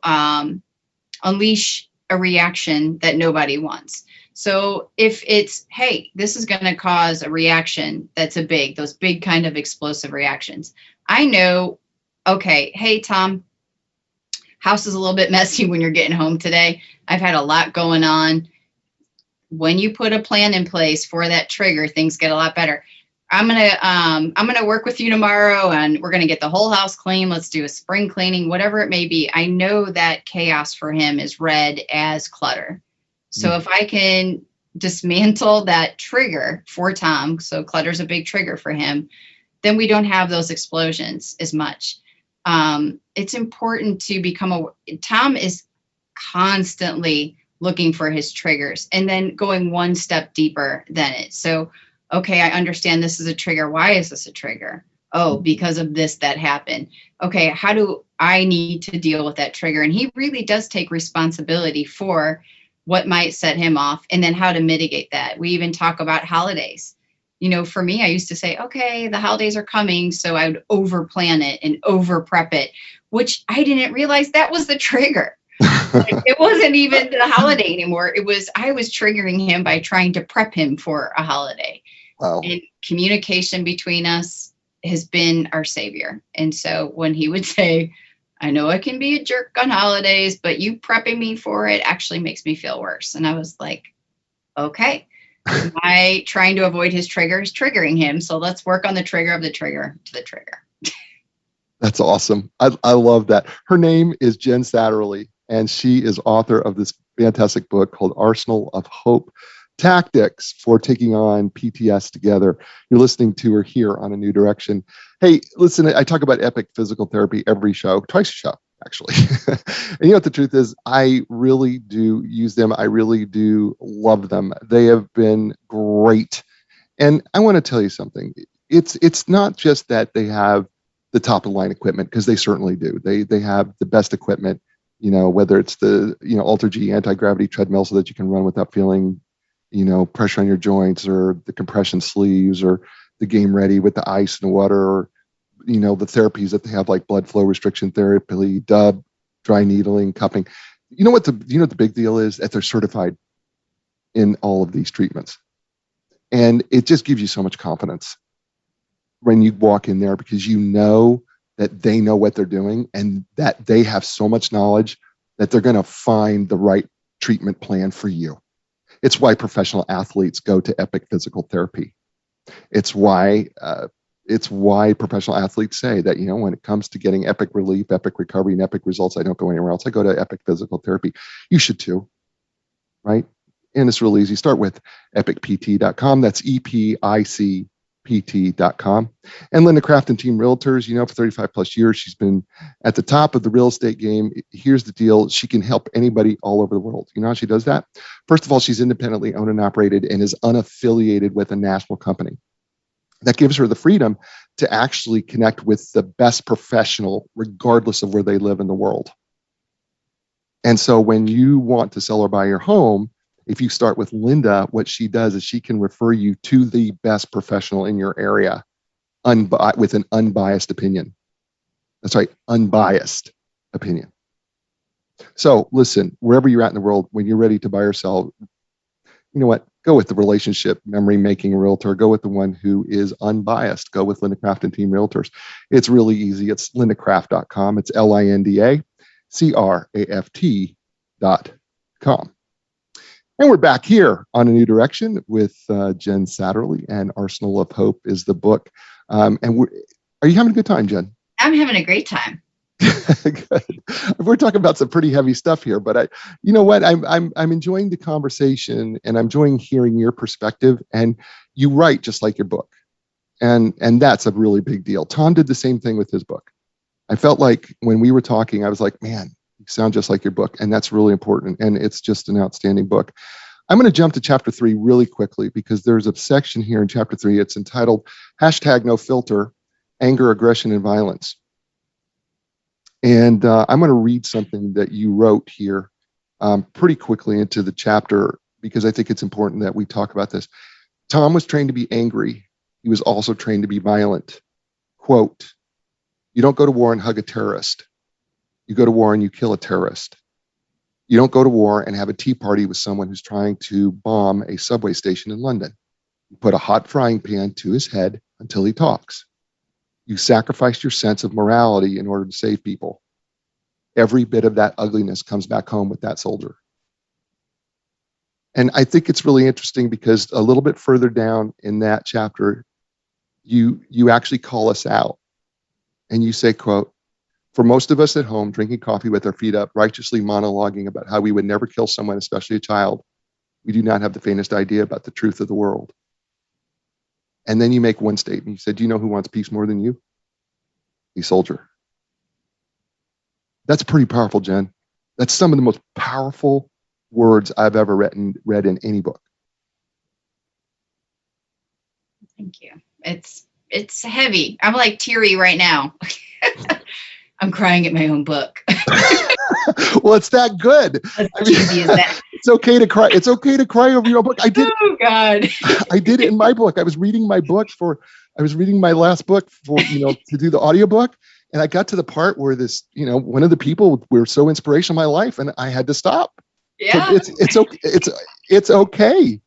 [SPEAKER 3] unleash a reaction that nobody wants. So if it's, hey, this is going to cause a reaction that's those big kind of explosive reactions. I know, okay, hey, Tom, house is a little bit messy when you're getting home today. I've had a lot going on. When you put a plan in place for that trigger, things get a lot better. I'm gonna work with you tomorrow, and we're gonna get the whole house clean. Let's do a spring cleaning, whatever it may be. I know that chaos for him is read as clutter. So if I can dismantle that trigger for Tom, so clutter's a big trigger for him, then we don't have those explosions as much. It's important to Tom is constantly looking for his triggers and then going one step deeper than it. So, okay, I understand this is a trigger. Why is this a trigger? Oh, because of this that happened. Okay, how do I need to deal with that trigger? And he really does take responsibility for what might set him off and then how to mitigate that. We even talk about holidays. For me, I used to say, okay, the holidays are coming. So I would over plan it and over prep it, which I didn't realize that was the trigger. It wasn't even the holiday anymore. I was triggering him by trying to prep him for a holiday.
[SPEAKER 2] Wow.
[SPEAKER 3] And communication between us has been our savior. And so when he would say, I know I can be a jerk on holidays, but you prepping me for it actually makes me feel worse. And I was like, okay, my trying to avoid his triggers triggering him. So let's work on the trigger of the trigger to the trigger.
[SPEAKER 2] That's awesome. I love that. Her name is Jen Satterly, and she is author of this fantastic book called Arsenal of Hope: Tactics for Taking on PTS Together. You're listening to her here on A New Direction. Hey, listen, I talk about epic physical therapy every show, twice a show, actually. And you know what the truth is? I really do use them. I really do love them. They have been great. And I want to tell you something. It's not just that they have the top of the line equipment, because they certainly do. They have the best equipment, whether it's the, Ultra G anti-gravity treadmill so that you can run without feeling, pressure on your joints, or the compression sleeves, or the Game Ready with the ice and the water, or, the therapies that they have, like blood flow restriction therapy, dub, dry needling, cupping. You know what the big deal is? That they're certified in all of these treatments. And it just gives you so much confidence when you walk in there, because you know that they know what they're doing, and that they have so much knowledge that they're going to find the right treatment plan for you. It's why professional athletes go to Epic Physical Therapy. It's why professional athletes say that, when it comes to getting epic relief, epic recovery, and epic results, I don't go anywhere else. I go to Epic Physical Therapy. You should too, right? And it's real easy. Start with epicpt.com. That's EPICpt.com. And Linda Craft and Team Realtors, for 35 plus years, she's been at the top of the real estate game. Here's the deal. She can help anybody all over the world. You know how she does that? First of all, she's independently owned and operated and is unaffiliated with a national company. That gives her the freedom to actually connect with the best professional, regardless of where they live in the world. And so when you want to sell or buy your home, if you start with Linda, what she does is she can refer you to the best professional in your area with an unbiased opinion. That's right, unbiased opinion. So listen, wherever you're at in the world, when you're ready to buy or sell, you know what? Go with the relationship memory making realtor. Go with the one who is unbiased. Go with Linda Craft and Team Realtors. It's really easy. It's lindacraft.com. It's LINDACRAFT.com. And we're back here on A New Direction with Jen Satterly, and Arsenal of Hope is the book. Are you having a good time, Jen?
[SPEAKER 3] I'm having a great time.
[SPEAKER 2] Good. We're talking about some pretty heavy stuff here, but you know what? I'm enjoying the conversation, and I'm enjoying hearing your perspective. And you write just like your book, and that's a really big deal. Tom did the same thing with his book. I felt like when we were talking, I was like, man, you sound just like your book, and that's really important. And it's just an outstanding book. I'm going to jump to chapter 3 really quickly, because there's a section here in chapter 3. It's entitled #NoFilter, Anger, Aggression, and Violence. And I'm going to read something that you wrote here pretty quickly into the chapter, because I think it's important that we talk about this. Tom was trained to be angry. He was also trained to be violent. Quote, "You don't go to war and hug a terrorist. You go to war and you kill a terrorist. You don't go to war and have a tea party with someone who's trying to bomb a subway station in London. You put a hot frying pan to his head until he talks. You sacrificed your sense of morality in order to save people. Every bit of that ugliness comes back home with that soldier." And I think it's really interesting, because a little bit further down in that chapter, you actually call us out, and you say, quote, "For most of us at home, drinking coffee with our feet up, righteously monologuing about how we would never kill someone, especially a child, we do not have the faintest idea about the truth of the world." And then you make one statement. You said, "Do you know who wants peace more than you? A soldier." That's pretty powerful, Jen. That's some of the most powerful words I've ever read in any book.
[SPEAKER 3] Thank you. It's heavy. I'm like teary right now. I'm crying at my own book.
[SPEAKER 2] Well, it's that good.
[SPEAKER 3] Cheesy as that.
[SPEAKER 2] It's okay to cry. It's okay to cry over your book. I did.
[SPEAKER 3] Oh God.
[SPEAKER 2] I did it in my book. I was reading my last book for, to do the audiobook. And I got to the part where this, one of the people were so inspirational in my life, and I had to stop.
[SPEAKER 3] Yeah.
[SPEAKER 2] So it's okay.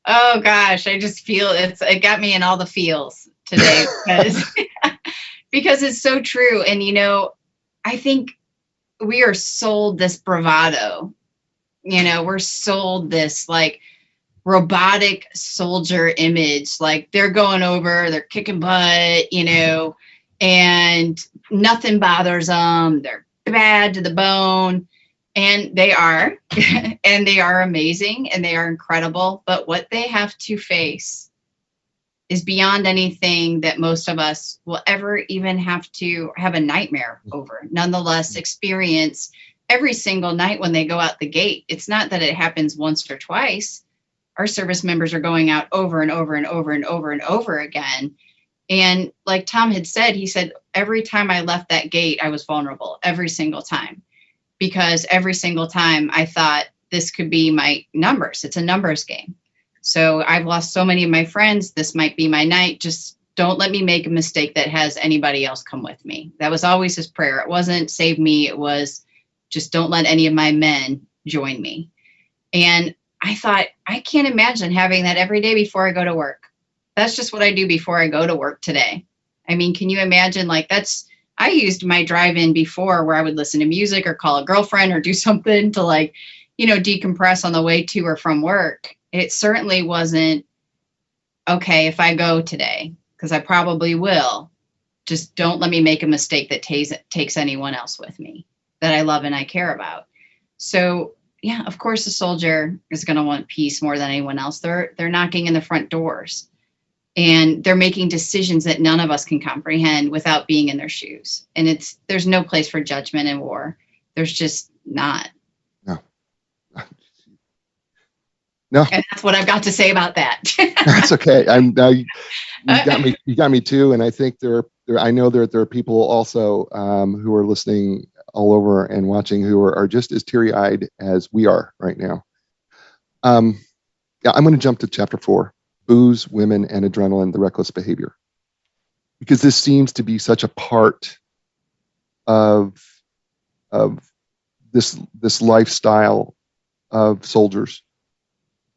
[SPEAKER 3] Oh gosh. I just feel it got me in all the feels today because it's so true. And, I think we are sold this bravado. We're sold this like robotic soldier image, like they're going over, they're kicking butt, and nothing bothers them. They're bad to the bone. And they are, and they are amazing, and they are incredible. But what they have to face is beyond anything that most of us will ever even have to have a nightmare over. Nonetheless, experience every single night when they go out the gate. It's not that it happens once or twice. Our service members are going out over and over and over and over and over again. And like Tom had said, he said, every time I left that gate, I was vulnerable, every single time. Because every single time I thought this could be my numbers. It's a numbers game. So I've lost so many of my friends. This might be my night. Just don't let me make a mistake that has anybody else come with me. That was always his prayer. It wasn't save me. It was just don't let any of my men join me. And I thought, I can't imagine having that every day before I go to work. That's just what I do before I go to work today. I mean, can you imagine I used my drive-in before where I would listen to music or call a girlfriend or do something to decompress on the way to or from work. It certainly wasn't okay if I go today, because I probably will. Just don't let me make a mistake that takes anyone else with me that I love and I care about. So yeah, of course a soldier is going to want peace more than anyone else. They're knocking in the front doors. And they're making decisions that none of us can comprehend without being in their shoes. And there's no place for judgment in war. There's just not.
[SPEAKER 2] No.
[SPEAKER 3] And that's what I've got to say about that.
[SPEAKER 2] That's okay. You got me too. And I think I know there are people also who are listening all over and watching who are just as teary-eyed as we are right now. I'm going to jump to chapter 4. Booze, women, and adrenaline, the reckless behavior. Because this seems to be such a part of this lifestyle of soldiers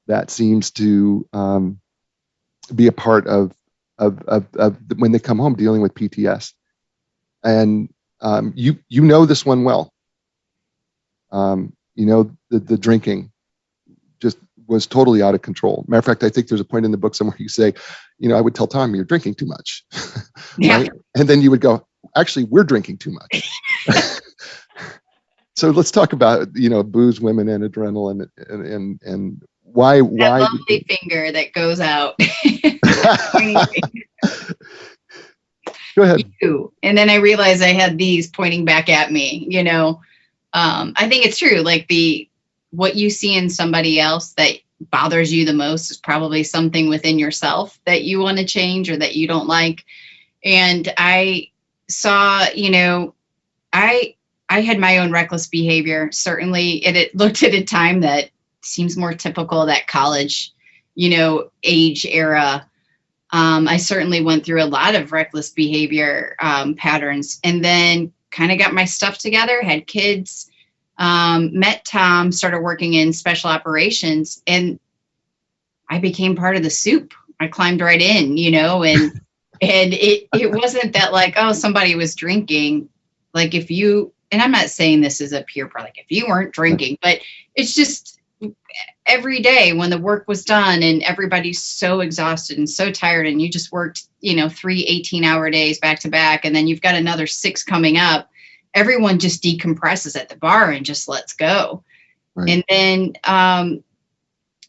[SPEAKER 2] that seems to be a part of when they come home dealing with PTS. And you know this one well. The drinking just was totally out of control. Matter of fact, I think there's a point in the book somewhere you say, I would tell Tom, you're drinking too much.
[SPEAKER 3] Yeah.
[SPEAKER 2] Right? And then you would go, actually, we're drinking too much. So let's talk about, booze, women, and adrenaline and why.
[SPEAKER 3] That lovely finger that goes out.
[SPEAKER 2] Go ahead.
[SPEAKER 3] And then I realized I had these pointing back at me, I think it's true. Like what you see in somebody else that bothers you the most is probably something within yourself that you want to change or that you don't like. And I saw, I had my own reckless behavior. Certainly it looked at a time that seems more typical, that college, age era. I certainly went through a lot of reckless behavior patterns, and then kind of got my stuff together, had kids, met Tom, started working in special operations, and I became part of the soup. I climbed right in, and it wasn't that like, oh, somebody was drinking. Like and I'm not saying this is a peer product, if you weren't drinking, but it's just every day when the work was done and everybody's so exhausted and so tired and you just worked, 3 18-hour days back to back, and then you've got another 6 coming up, everyone just decompresses at the bar and just lets go. Right. And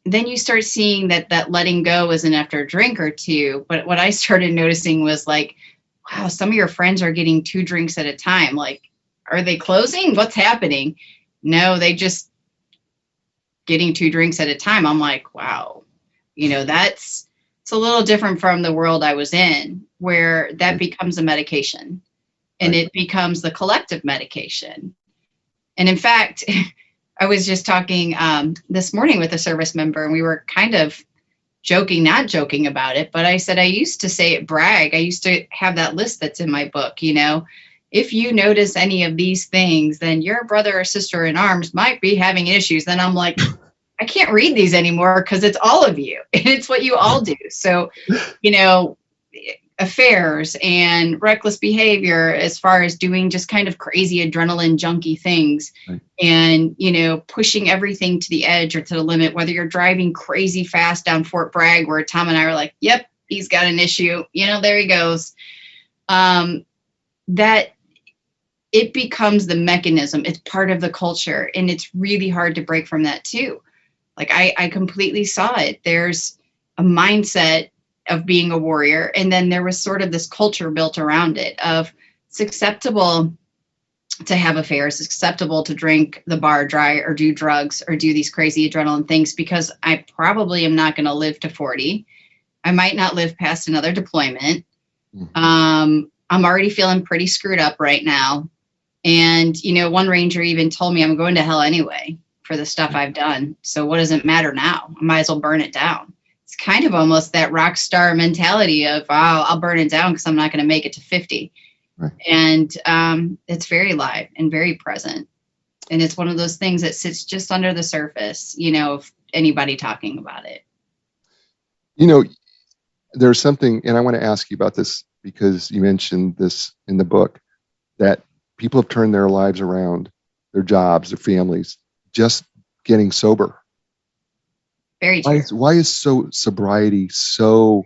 [SPEAKER 3] then you start seeing that letting go isn't after a drink or two. But what I started noticing was like, wow, some of your friends are getting 2 drinks at a time. Like, are they closing? What's happening? No, they just getting 2 drinks at a time. I'm like, wow, it's a little different from the world I was in, where that becomes a medication, and it becomes the collective medication. And in fact, I was just talking this morning with a service member, and we were kind of not joking about it, but I said, I used to brag. I used to have that list that's in my book, if you notice any of these things, then your brother or sister in arms might be having issues. Then I'm like, I can't read these anymore because it's all of you and it's what you all do. So, affairs and reckless behavior as far as doing just kind of crazy adrenaline junky things.
[SPEAKER 2] Right.
[SPEAKER 3] And, pushing everything to the edge or to the limit, whether you're driving crazy fast down Fort Bragg, where Tom and I are like, yep, he's got an issue, there he goes. That it becomes the mechanism. It's part of the culture, and it's really hard to break from that too. Like I completely saw it. There's a mindset of being a warrior, and then there was sort of this culture built around it of it's acceptable to have affairs, it's acceptable to drink the bar dry or do drugs or do these crazy adrenaline things, because I probably am not going to live to 40. I might not live past another deployment. I'm already feeling pretty screwed up right now. And, one ranger even told me I'm going to hell anyway for the stuff I've done. So what does it matter now? I might as well burn it down. It's kind of almost that rock star mentality of, I'll burn it down because I'm not going to make it to 50. Right. And it's very live and very present. And it's one of those things that sits just under the surface, of anybody talking about it.
[SPEAKER 2] There's something, and I want to ask you about this because you mentioned this in the book, that people have turned their lives around, their jobs, their families, just getting sober.
[SPEAKER 3] Very true.
[SPEAKER 2] Why is sobriety so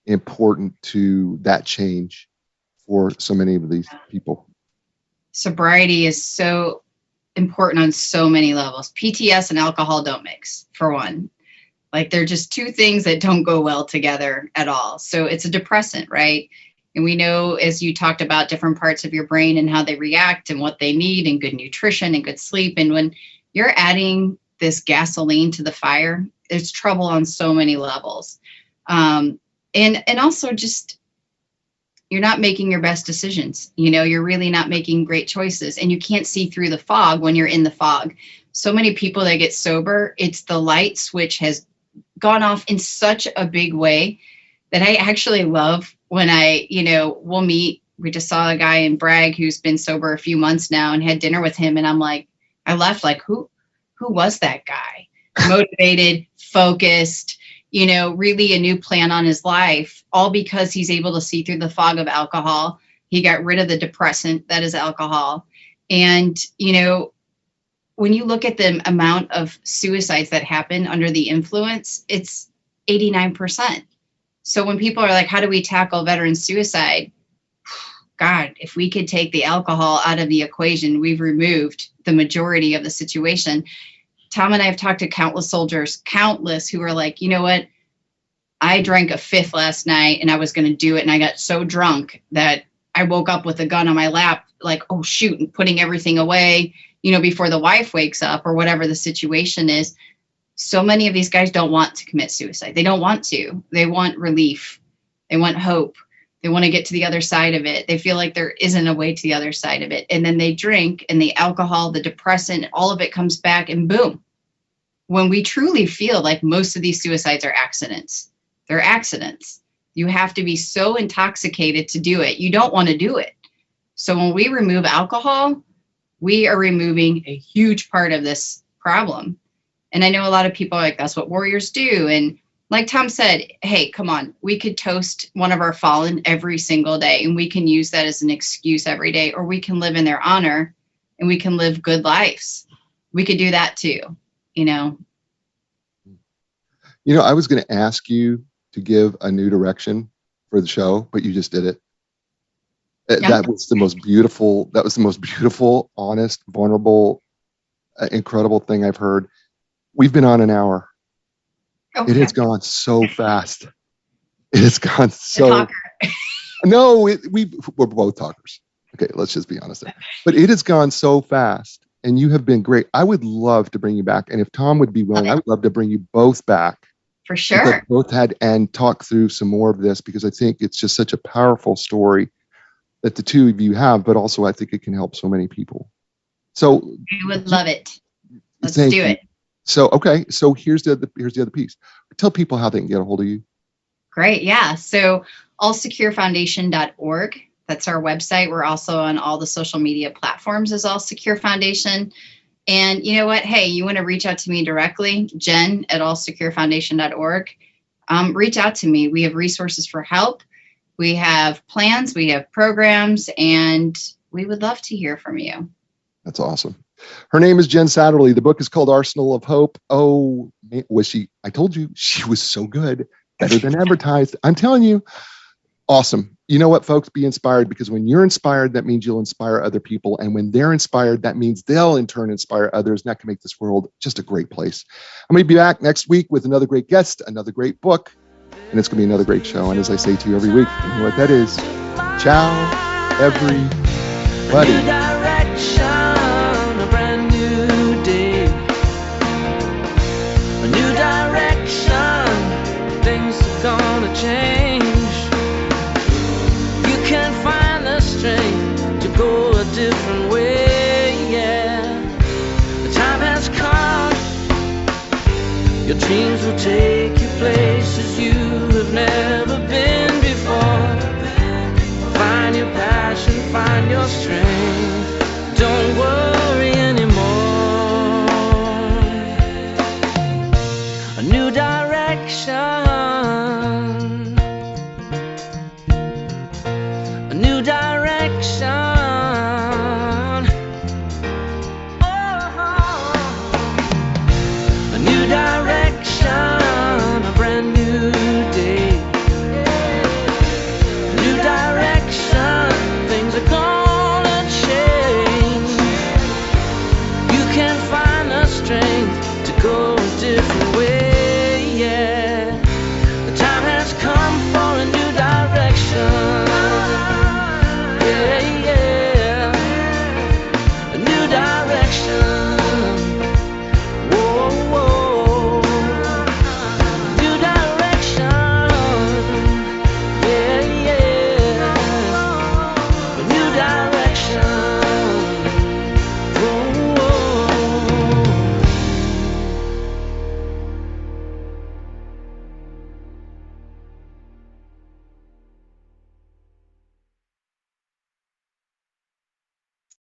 [SPEAKER 2] important to that change for so many of these people?
[SPEAKER 3] Sobriety is so important on so many levels. PTSD and alcohol don't mix, for one. Like, they're just two things that don't go well together at all. So it's a depressant, right? And we know, as you talked about, different parts of your brain and how they react and what they need, and good nutrition and good sleep. And when you're adding this gasoline to the fire, there's trouble on so many levels. And also just, you're not making your best decisions. You're really not making great choices, and you can't see through the fog when you're in the fog. So many people that get sober, it's the light switch has gone off in such a big way that I actually love when we'll meet. We just saw a guy in Bragg who's been sober a few months now and had dinner with him. And I'm like, I left like, who was that guy? Motivated, focused, really a new plan on his life, all because he's able to see through the fog of alcohol. He got rid of the depressant that is alcohol. And, when you look at the amount of suicides that happen under the influence, it's 89%. So when people are like, how do we tackle veteran suicide? God, if we could take the alcohol out of the equation, we've removed the majority of the situation. Tom and I have talked to countless soldiers, who are like, you know what? I drank a fifth last night and I was going to do it. And I got so drunk that I woke up with a gun on my lap, like, oh, shoot, and putting everything away, before the wife wakes up or whatever the situation is. So many of these guys don't want to commit suicide. They don't want to. They want relief. They want hope. They want to get to the other side of it. They feel like there isn't a way to the other side of it. And then they drink, and the alcohol, the depressant, all of it comes back, and boom. When we truly feel like most of these suicides are accidents, they're accidents. You have to be so intoxicated to do it. You don't want to do it. So when we remove alcohol, we are removing a huge part of this problem. And I know a lot of people are like, that's what warriors do. And like Tom said, hey, come on, we could toast one of our fallen every single day, and we can use that as an excuse every day, or we can live in their honor and we can live good lives. We could do that too,
[SPEAKER 2] I was going to ask you to give a new direction for the show, but you just did it. Yeah. That was the most beautiful, honest, vulnerable, incredible thing I've heard. We've been on an hour. Okay. It has gone so fast. It has gone so. No, we're both talkers. Okay, let's just be honest there. But it has gone so fast, and you have been great. I would love to bring you back, and if Tom would be willing, I would love to bring you both back.
[SPEAKER 3] For sure.
[SPEAKER 2] Both had and talk through some more of this, because I think it's just such a powerful story that the two of you have, but also I think it can help so many people. So
[SPEAKER 3] we would love it. Let's do it.
[SPEAKER 2] So, okay. So here's the other piece. Tell people how they can get a hold of you.
[SPEAKER 3] Great. Yeah. So allsecurefoundation.org. That's our website. We're also on all the social media platforms as All Secure Foundation. And you know what? Hey, you want to reach out to me directly, Jen at allsecurefoundation.org. Reach out to me. We have resources for help. We have plans, we have programs, and we would love to hear from you.
[SPEAKER 2] That's awesome. Her name is Jen Satterly. The book is called Arsenal of Hope. Oh, was she? I told you she was so good, better than advertised. I'm telling you, awesome. You know what, folks? Be inspired, because when you're inspired, that means you'll inspire other people. And when they're inspired, that means they'll in turn inspire others. And that can make this world just a great place. I'm going to be back next week with another great guest, another great book, and it's going to be another great show. And as I say to you every week, you know what that is. Ciao, everybody.
[SPEAKER 1] A new direction, a brand new day. A new direction, things are gonna change. You can find the strength to go a different way, yeah. The time has come. Your dreams will take you places you have never